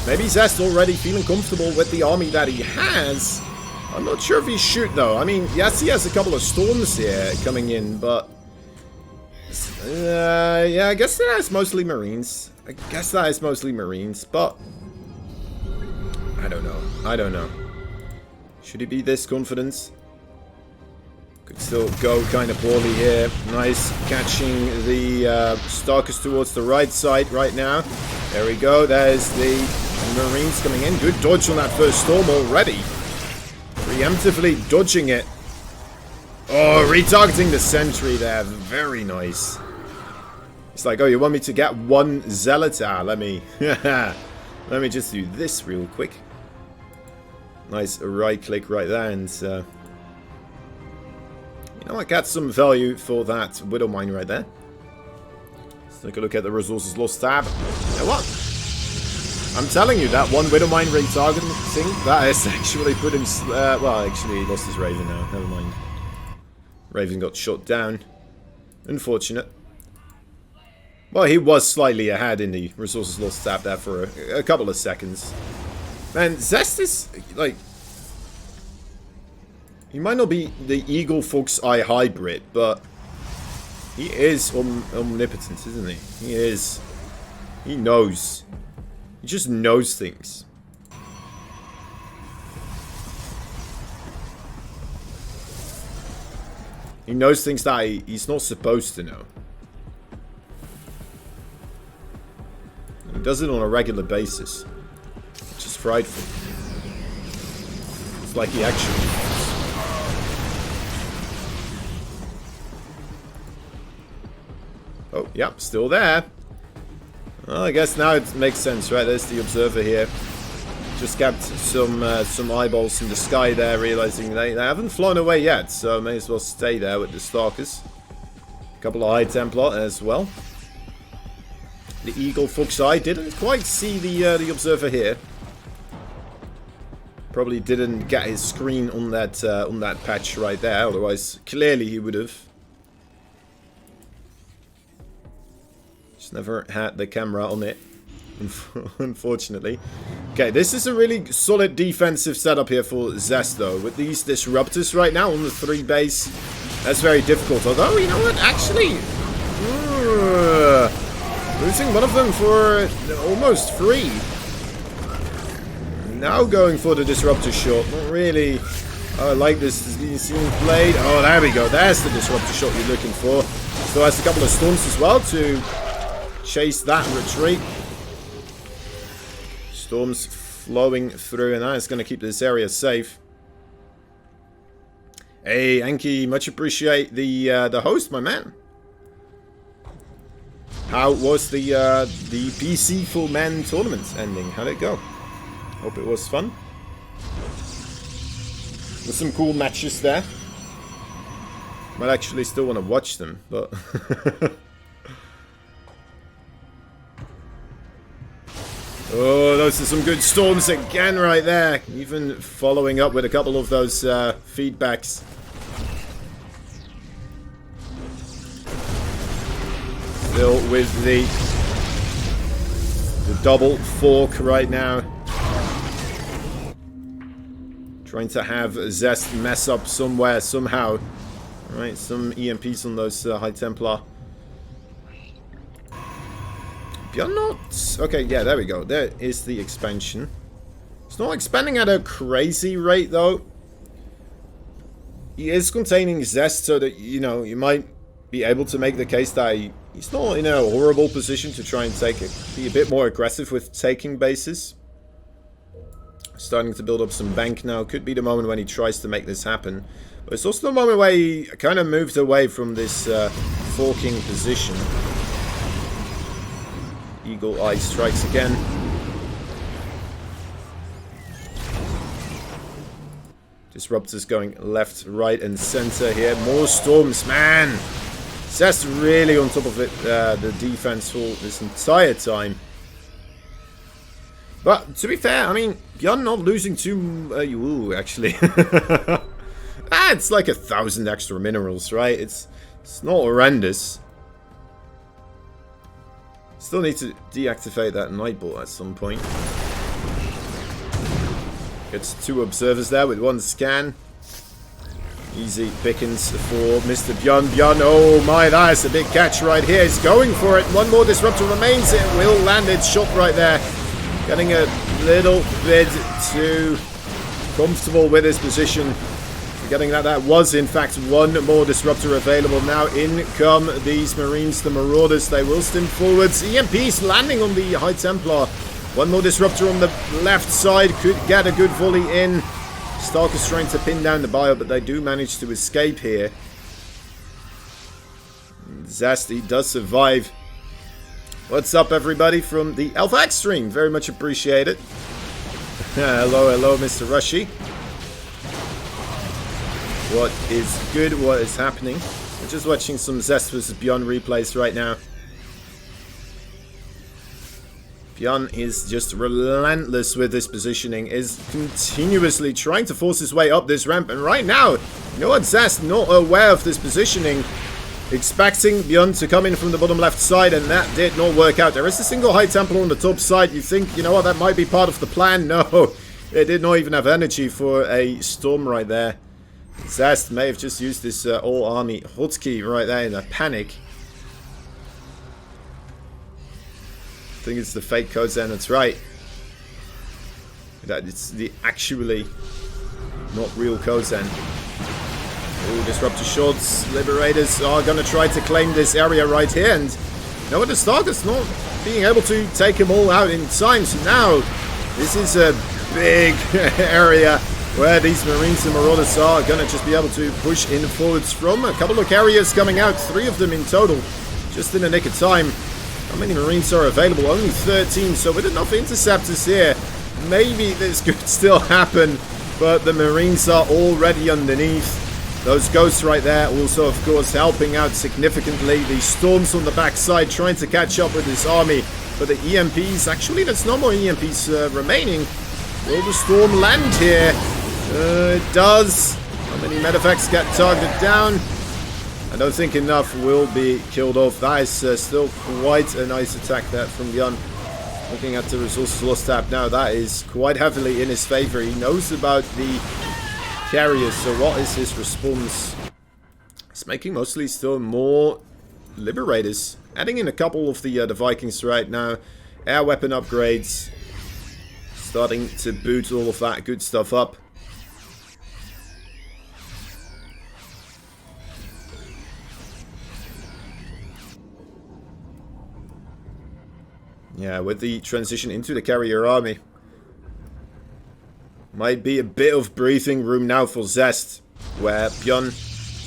maybe ZEST already feeling comfortable with the army that he has. I'm not sure if he should, though. I mean, yes, he has a couple of storms here coming in, but yeah, I guess that is mostly Marines. But I don't know. Should he be this confident? Could still go kind of poorly here. Nice catching the StarCraft towards the right side right now. There we go. There's the Marines coming in. Good dodge on that first storm already. Preemptively dodging it. Oh, retargeting the sentry there. Very nice. It's like, oh, you want me to get one zealot? Ah, let me just do this real quick. Nice right click right there, and you know, I got some value for that Widow Mine right there. Let's take a look at the resources lost tab. You know what? I'm telling you, that one Widow Mine retargeting thing, that has actually put him... well, actually, he lost his Raven now. Never mind. Raven got shot down. Unfortunate. Well, he was slightly ahead in the resources lost tab there for a couple of seconds. Man, ZEST is, like... He might not be the Eagle Fox Eye hybrid, but... he is omnipotent, isn't he? He is. He knows. He just knows things. He knows things that he's not supposed to know. He does it on a regular basis. Which is frightful. It's like he actually... Oh, yep, still there. Well, I guess now it makes sense, right? There's the observer here. Just kept some eyeballs in the sky there, realizing they haven't flown away yet, so may as well stay there with the Stalkers. A couple of High Templar as well. The Eagle Fox Eye didn't quite see the observer here. Probably didn't get his screen on that patch right there. Otherwise, clearly he would have. Just never had the camera on it, unfortunately. Okay, this is a really solid defensive setup here for ZEST, though. With these disruptors right now on the 3 base, that's very difficult. Although, you know what? Actually, losing one of them for almost free. Now going for the disruptor shot. Not really. I like this scene played. Oh, there we go. There's the disruptor shot you're looking for. Still has a couple of storms as well to chase that retreat. Storms flowing through, and that is going to keep this area safe. Hey, Anki, much appreciate the host, my man. How was the PC Full Men tournament ending? How'd it go? Hope it was fun. There's some cool matches there. Might actually still want to watch them, but... Oh, those are some good storms again right there. Even following up with a couple of those feedbacks. Still with the double fork right now. Trying to have ZEST mess up somewhere, somehow. Alright, some EMPs on those High Templar. BYUN not... Okay, yeah, there we go. There is the expansion. It's not expanding at a crazy rate, though. he is containing ZEST, so that, you know, you might be able to make the case that he's not in a horrible position to try and be a bit more aggressive with taking bases. Starting to build up some bank now. Could be the moment when he tries to make this happen. But it's also the moment where he kind of moved away from this forking position. Eagle Eye strikes again. Disruptors going left, right, and center here. More storms, man! ZEST really on top of it, the defense for this entire time. But, to be fair, I mean, BYUN not losing too... actually. It's like 1,000 extra minerals, right? It's not horrendous. Still need to deactivate that Nightball at some point. Gets 2 observers there with 1 scan. Easy pickings for Mr. BYUN. BYUN, oh my, that is a big catch right here. He's going for it. 1 more disruptor remains. It will land its shot right there. Getting a little bit too comfortable with his position. Forgetting that that was, in fact, 1 more disruptor available. Now in come these Marines, the Marauders. They will stim forwards. EMPs landing on the High Templar. 1 more disruptor on the left side. Could get a good volley in. Starkers trying to pin down the bio, but they do manage to escape here. ZEST, he does survive. What's up, everybody, from the Alpha X stream? Very much appreciate it. Hello, hello, Mr. Rushy. What is good? What is happening? We're just watching some ZEST vs BYUN replays right now. BYUN is just relentless with this positioning, is continuously trying to force his way up this ramp, and right now, you know what, ZEST not aware of this positioning, expecting BYUN to come in from the bottom left side, and that did not work out. There is a single High Templar on the top side. You think, you know what, that might be part of the plan? No, it did not even have energy for a storm right there. ZEST may have just used this all-army hotkey right there in a panic. I think it's the fake Kozan, that's right. That it's the actually not real Kozan. Ooh, disruptor shots. Liberators are gonna try to claim this area right here, and you know what, the Starkers not being able to take them all out in time. So now this is a big area where these Marines and Marauders are gonna just be able to push in forwards from. A couple of carriers coming out, 3 of them in total, just in the nick of time. How many Marines are available? Only 13, so with enough interceptors here, maybe this could still happen, but the Marines are already underneath. Those ghosts right there also, of course, helping out significantly. The storms on the backside trying to catch up with this army, but the EMPs, actually there's no more EMPs remaining. Will the storm land here? It does. How many medevacts get targeted down? I don't think enough will be killed off. That is still quite a nice attack there from BYUN. Looking at the resources lost tab now, that is quite heavily in his favor. He knows about the carriers, so what is his response? He's making mostly still more Liberators. Adding in a couple of the Vikings right now. Air weapon upgrades. Starting to boot all of that good stuff up. Yeah, with the transition into the carrier army. Might be a bit of breathing room now for ZEST, where BYUN,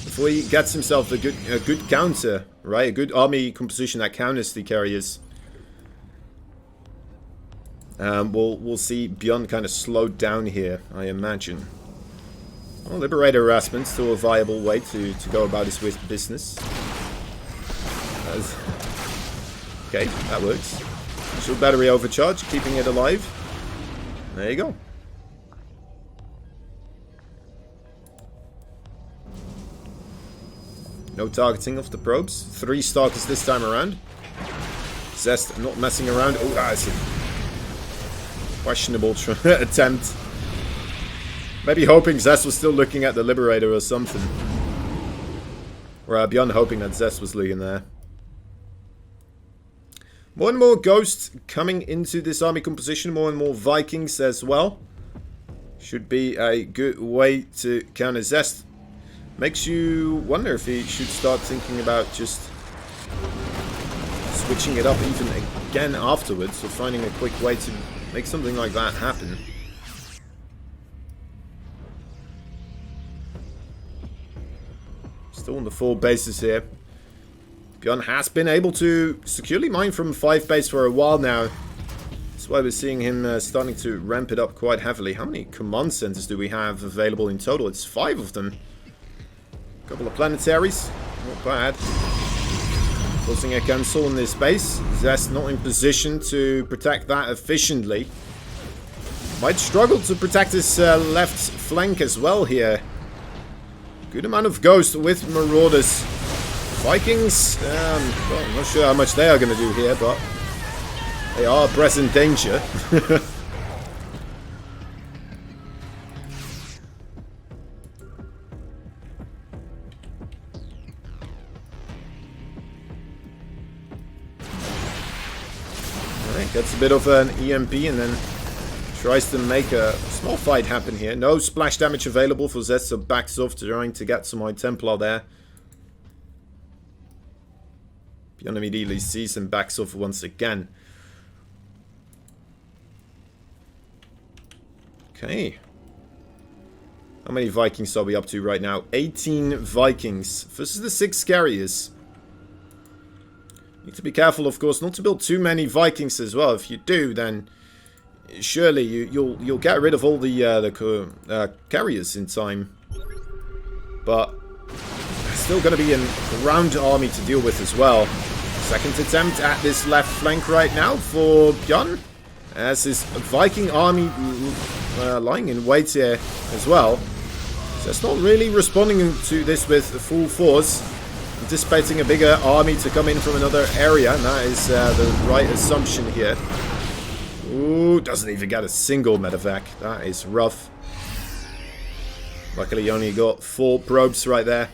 before he gets himself a good counter, right? A good army composition that counters the carriers. We'll see BYUN kind of slowed down here, I imagine. Well, Liberator harassment, still a viable way to go about his business. Okay, that works. Initial battery overcharge, keeping it alive. There you go. No targeting of the probes. 3 Starkers this time around. ZEST not messing around. Oh, that's a questionable attempt. Maybe hoping ZEST was still looking at the Liberator or something. Or BYUN hoping that ZEST was looking there. More and more Ghosts coming into this army composition. More and more Vikings as well. Should be a good way to counter ZEST. makes you wonder if he should start thinking about just switching it up even again afterwards, or finding a quick way to make something like that happen. Still on the 4 bases here. BYUN has been able to securely mine from 5 base for a while now. That's why we're seeing him starting to ramp it up quite heavily. How many command centers do we have available in total? It's 5 of them. A couple of planetaries. Not bad. Causing a cancel in this base. ZEST not in position to protect that efficiently. Might struggle to protect his left flank as well here. Good amount of Ghost with Marauders. Vikings, well, I'm not sure how much they are going to do here, but they are present danger. Alright, gets a bit of an EMP and then tries to make a small fight happen here. No splash damage available for ZEST, so backs off, trying to get some High Templar there. BYUN immediately sees and backs off once again. Okay. How many Vikings are we up to right now? 18 Vikings versus the 6 carriers. Need to be careful, of course, not to build too many Vikings as well. If you do, then surely you'll get rid of all the carriers in time. But there's still going to be a ground army to deal with as well. Second attempt at this left flank right now for BYUN, as his Viking army lying in wait here as well. So it's not really responding to this with full force, anticipating a bigger army to come in from another area, and that is the right assumption here. Ooh, doesn't even get a single medevac. That is rough. Luckily, he only got 4 probes right there.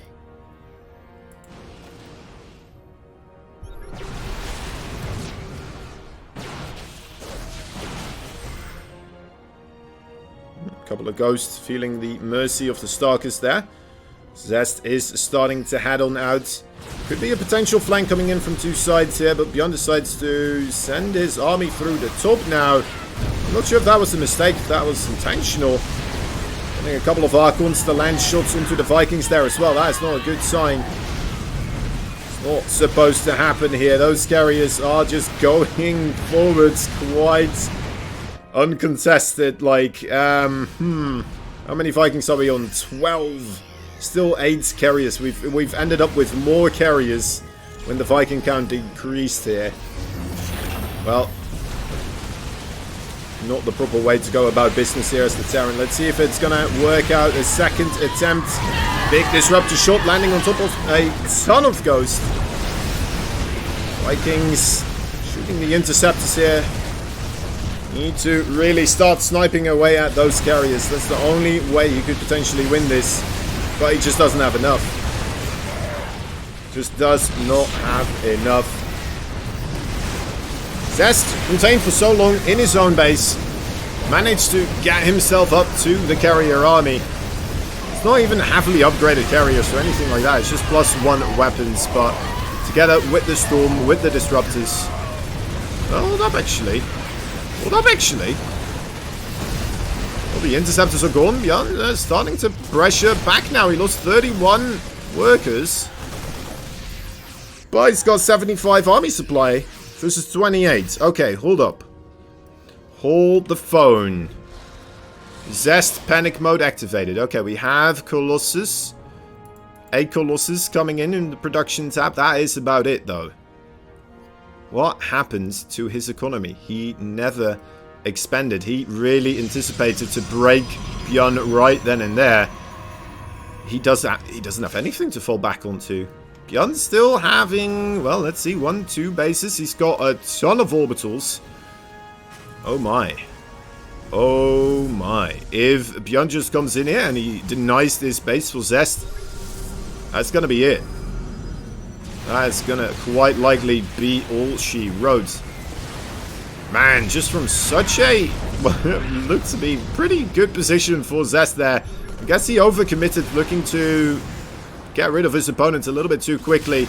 Couple of Ghosts feeling the mercy of the Starkers there. ZEST is starting to head on out. Could be a potential flank coming in from 2 sides here, but BYUN decides to send his army through the top now. I'm not sure if that was a mistake, if that was intentional. Sending a couple of Archons to land shots into the Vikings there as well. That is not a good sign. It's not supposed to happen here. Those carriers are just going forwards quite uncontested. Like, how many Vikings are we on? 12. Still 8 carriers. We've ended up with more carriers when the Viking count decreased here. Well, not the proper way to go about business here as the Terran. Let's see if it's gonna work out. A second attempt. Big disruptor shot landing on top of a ton of Ghosts. Vikings shooting the interceptors here. Need to really start sniping away at those carriers. That's the only way you could potentially win this. But he just doesn't have enough. Just does not have enough. ZEST, contained for so long in his own base, managed to get himself up to the carrier army. It's not even heavily upgraded carriers or anything like that. It's just +1 weapons. But together with the Storm, with the Disruptors. Oh, hold up actually. Hold up actually. Well, the interceptors are gone. BYUN starting to pressure back now. He lost 31 workers. But he's got 75 army supply versus 28. Okay, hold up. Hold the phone. ZEST panic mode activated. Okay, we have Colossus. A Colossus coming in the production tab. That is about it though. What happened to his economy? He never expanded. He really anticipated to break BYUN right then and there. He doesn't have anything to fall back onto. BYUN still having, well, let's see, 1, 2 bases. He's got a ton of orbitals. Oh my. Oh my. If BYUN just comes in here and he denies this base for ZEST, that's gonna be it. That's gonna quite likely be all she wrote. Man, just from such a, looked to be pretty good position for ZEST there. I guess he overcommitted, looking to get rid of his opponent a little bit too quickly.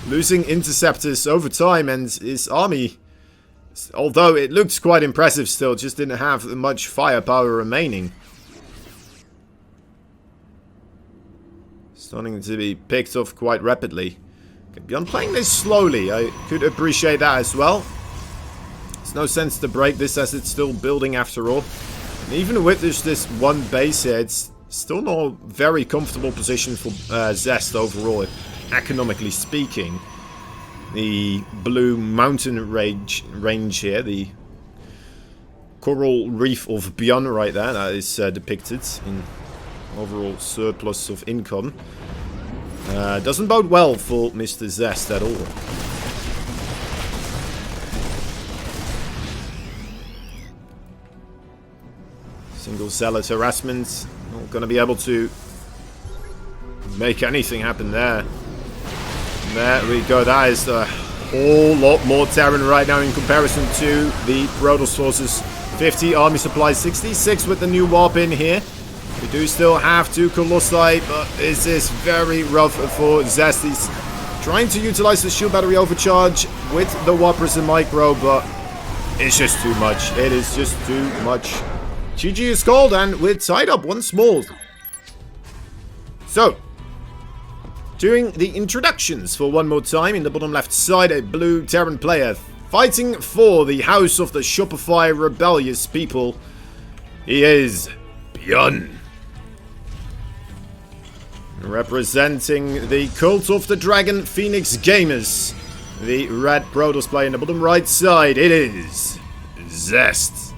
Losing interceptors over time, and his army, although it looked quite impressive still, just didn't have much firepower remaining. Starting to be picked off quite rapidly. Okay, BYUN playing this slowly. I could appreciate that as well. There's no sense to break this as it's still building after all. And even with this one base here, it's still not a very comfortable position for ZEST overall, economically speaking. The blue mountain range here, the coral reef of BYUN right there, that is depicted in overall surplus of income. Doesn't bode well for Mr. ZEST at all. Single zealot harassment. Not going to be able to make anything happen there. And there we go. That is a whole lot more Terran right now in comparison to the Protoss forces. 50 army supplies, 66 with the new warp in here. We do still have 2 Colossi, but this is very rough for ZEST. He's trying to utilize the shield battery overcharge with the Whoppers and Micro, but it's just too much. It is just too much. GG is called, and we're tied up once more. So, doing the introductions for one more time. In the bottom left side, a blue Terran player fighting for the House of the Shopify rebellious people. He is BYUN. Representing the Cult of the Dragon Phoenix Gamers. The red Protoss player in the bottom right side. It is ZEST.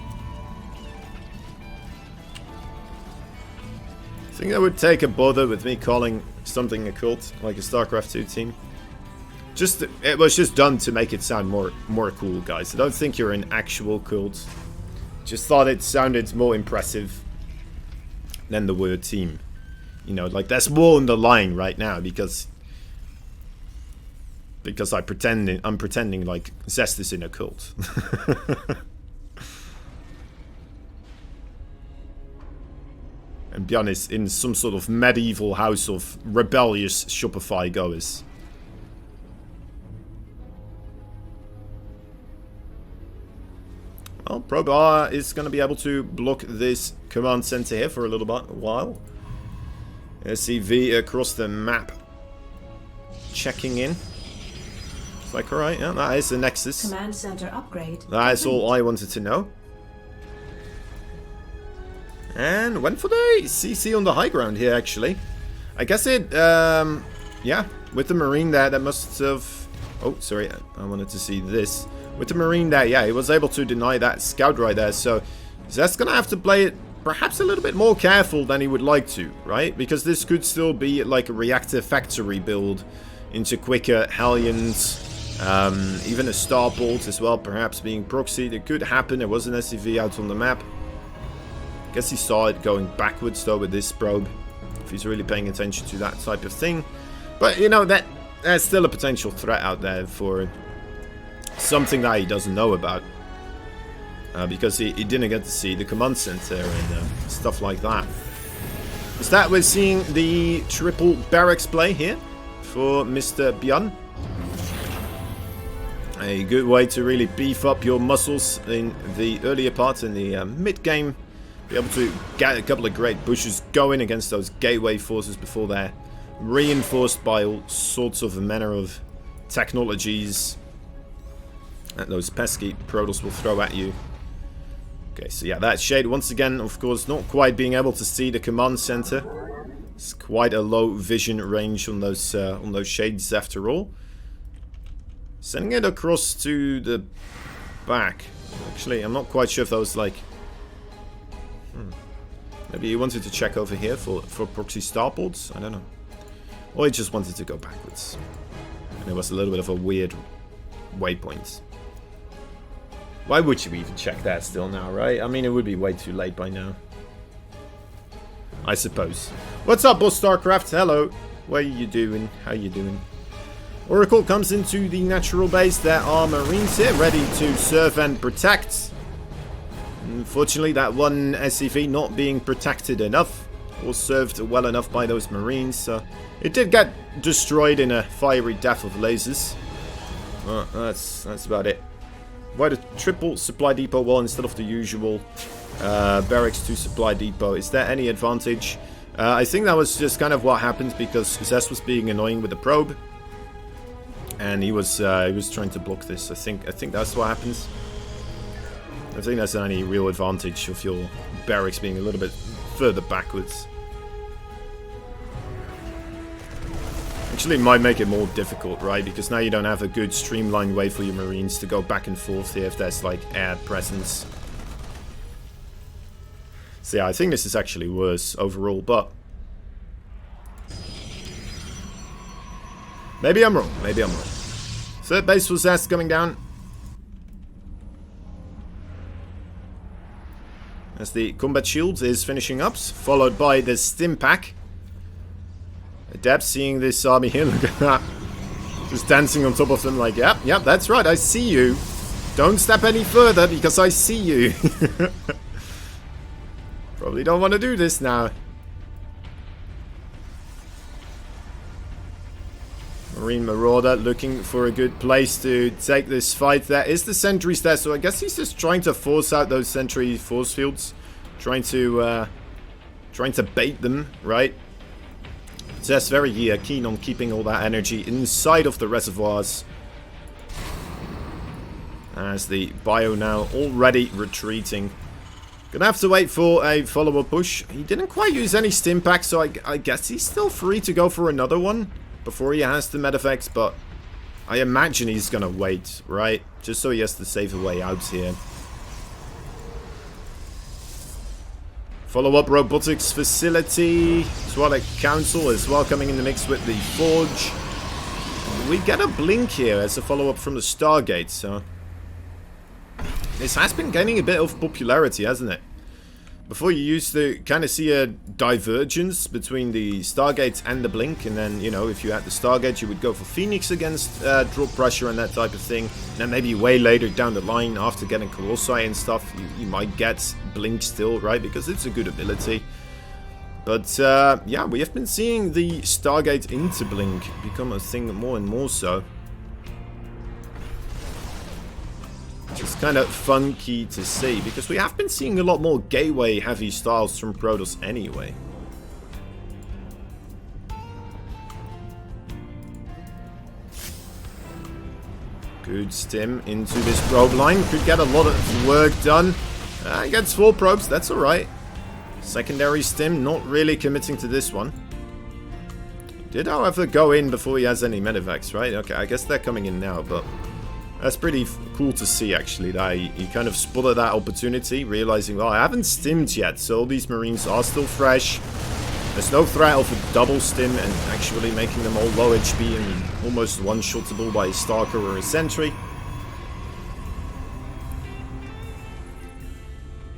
I think that would take a bother with me calling something a cult, like a StarCraft 2 team. It was just done to make it sound more cool, guys. I don't think you're an actual cult. Just thought it sounded more impressive than the word team. You know, like there's more underlying right now because I'm pretending like ZEST is in a cult. And BYUN is in some sort of medieval house of rebellious Shopify goers. Well, Probe R is going to be able to block this command center here for a little while. SCV across the map. Checking in. It's like, alright, yeah, that is the Nexus. Command center upgrade. That is all I wanted to know. And went for the CC on the high ground here, actually. I guess it, yeah, with the Marine there, that must have... Oh, sorry, I wanted to see this. With the Marine there, yeah, he was able to deny that scout right there, so Zest's gonna have to play it perhaps a little bit more careful than he would like to, right? Because this could still be like a reactor factory build into quicker Hellions, even a Starbolt as well, perhaps being proxied. It could happen. There was an SCV out on the map. I guess he saw it going backwards though with this probe, if he's really paying attention to that type of thing. But you know, there's still a potential threat out there for something that he doesn't know about. Because he didn't get to see the command center and stuff like that. Is that we're seeing the triple barracks play here for Mr. BYUN. A good way to really beef up your muscles in the earlier part, in the mid-game. Be able to get a couple of great pushes going against those gateway forces before they're reinforced by all sorts of manner of technologies that those pesky Protoss will throw at you. Okay, so yeah, that shade once again, of course, not quite being able to see the command center. It's quite a low vision range on those shades after all. Sending it across to the back. Actually, I'm not quite sure if that was like... Maybe he wanted to check over here for proxy starboards? I don't know. Or he just wanted to go backwards. And it was a little bit of a weird waypoint. Why would you even check that still now, right? I mean, it would be way too late by now. I suppose. What's up, boss StarCraft? Hello. What are you doing? How you doing? Oracle comes into the natural base. There are Marines here, ready to serve and protect. Unfortunately, that one SCV not being protected enough. was served well enough by those Marines. So it did get destroyed in a fiery death of lasers. That's about it. Why the triple supply depot? Well, instead of the usual barracks to supply depot, is there any advantage? I think that was just kind of what happened because ZEST was being annoying with the probe, and he was trying to block this. I think that's what happens. I think that's any real advantage of your barracks being a little bit further backwards. Actually, it might make it more difficult, right? Because now you don't have a good streamlined way for your Marines to go back and forth here if there's like air presence. So yeah, I think this is actually worse overall, but maybe I'm wrong. Maybe I'm wrong. Third base for ZEST coming down. As the combat shield is finishing up, followed by the stim pack. Adept seeing this army here, look at that. Just dancing on top of them like, yep, that's right, I see you. Don't step any further because I see you. Probably don't want to do this now. Marine Marauder looking for a good place to take this fight. There is the sentries there, so I guess he's just trying to force out those sentry force fields. Trying to bait them, right? ZEST very keen on keeping all that energy inside of the reservoirs. As the bio now already retreating. Gonna have to wait for a follow-up push. He didn't quite use any stim pack, so I guess he's still free to go for another one before he has the medeffects, but I imagine he's gonna wait, right? Just so he has to save a way out here. Follow-up robotics facility. Swallow Council as well coming in the mix with the Forge. We get a blink here as a follow-up from the Stargate, so this has been gaining a bit of popularity, hasn't it? Before you used to kind of see a divergence between the Stargate and the Blink, and then, you know, if you had the Stargate, you would go for Phoenix against drop pressure and that type of thing. And then maybe way later down the line, after getting Colossi and stuff, you might get Blink still, right? Because it's a good ability. But, yeah, we have been seeing the Stargate into Blink become a thing more and more so. It's kind of funky to see, because we have been seeing a lot more gateway heavy styles from Protoss anyway. Good stim into this probe line. Could get a lot of work done. He gets 4 probes, that's alright. Secondary stim, not really committing to this one. He did, however, go in before he has any medevacs, right? Okay, I guess they're coming in now, but that's pretty cool to see, actually, that he kind of spotted that opportunity, realizing, well, I haven't stimmed yet, so all these Marines are still fresh. There's no threat of a double stim and actually making them all low HP and almost one-shottable by a Stalker or a Sentry.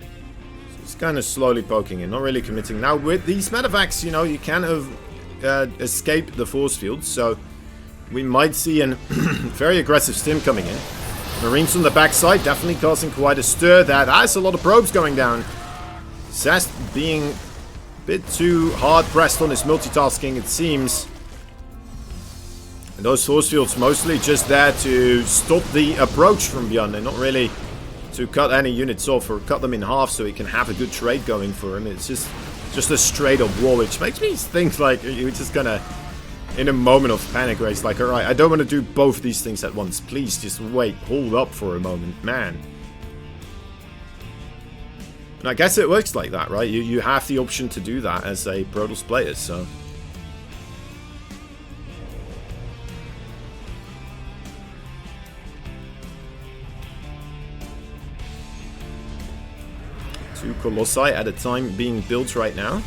So it's kind of slowly poking in, not really committing. Now, with these medevacs, you know, you can escape the force field, so we might see a very aggressive stim coming in. Marines on the backside definitely causing quite a stir. That's a lot of probes going down. ZEST being a bit too hard pressed on his multitasking, it seems. And those force fields mostly just there to stop the approach from BYUN. They're not really to cut any units off or cut them in half so he can have a good trade going for him. It's just a straight up war, which makes me think like you're just gonna, in a moment of panic race, like, alright, I don't want to do both these things at once. Please, just wait, hold up for a moment, man. And I guess it works like that, right? You have the option to do that as a Protoss player, so. Two Colossi at a time being built right now.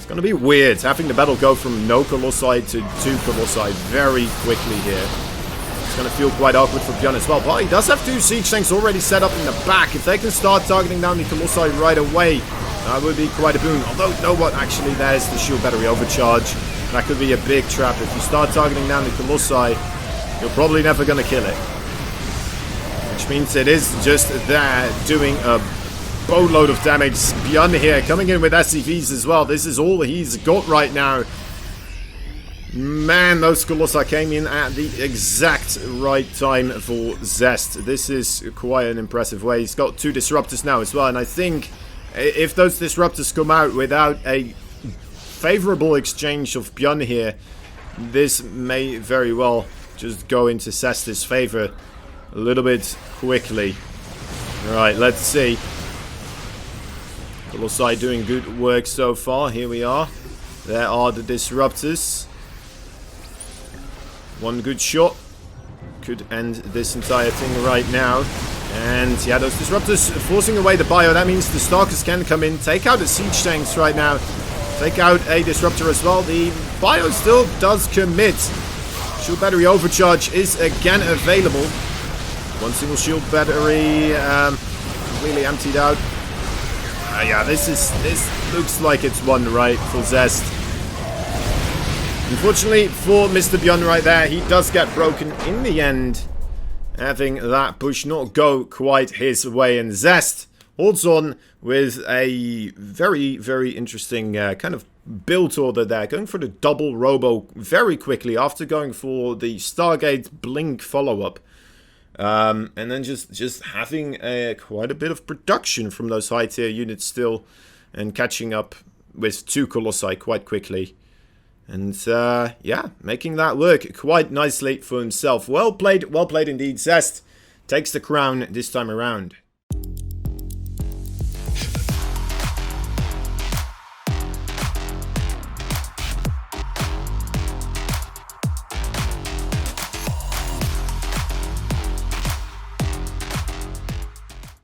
Gonna be weird having the battle go from no Colossi to 2 Colossi very quickly here. It's gonna feel quite awkward for BYUN as well. But he does have 2 siege tanks already set up in the back. If they can start targeting down the Colossi right away, that would be quite a boon. Although, you know what? Actually, there's the shield battery overcharge. That could be a big trap. If you start targeting down the Colossi, you're probably never gonna kill it. Which means it is just there doing a boatload of damage. BYUN here coming in with SCVs as well. This is all he's got right now. Man, those Colossi came in at the exact right time for ZEST. This is quite an impressive way. He's got 2 Disruptors now as well, and I think if those Disruptors come out without a favorable exchange of BYUN here, this may very well just go into ZEST's favor a little bit quickly. Alright, let's see. Colossi doing good work so far. Here we are. There are the Disruptors. One good shot could end this entire thing right now. And yeah, those Disruptors forcing away the bio. That means the Stalkers can come in, take out the Siege Tanks right now. Take out a Disruptor as well. The bio still does commit. Shield Battery Overcharge is again available. One single Shield Battery completely emptied out. Yeah, this looks like it's one right for ZEST. Unfortunately for Mr. BYUN right there, he does get broken in the end, having that push not go quite his way, and ZEST holds on with a very, very interesting kind of build order there, going for the double robo very quickly after going for the Stargate Blink follow-up. And then just having quite a bit of production from those high tier units still, and catching up with 2 Colossi quite quickly. And yeah, making that work quite nicely for himself. Well played indeed. ZEST takes the crown this time around.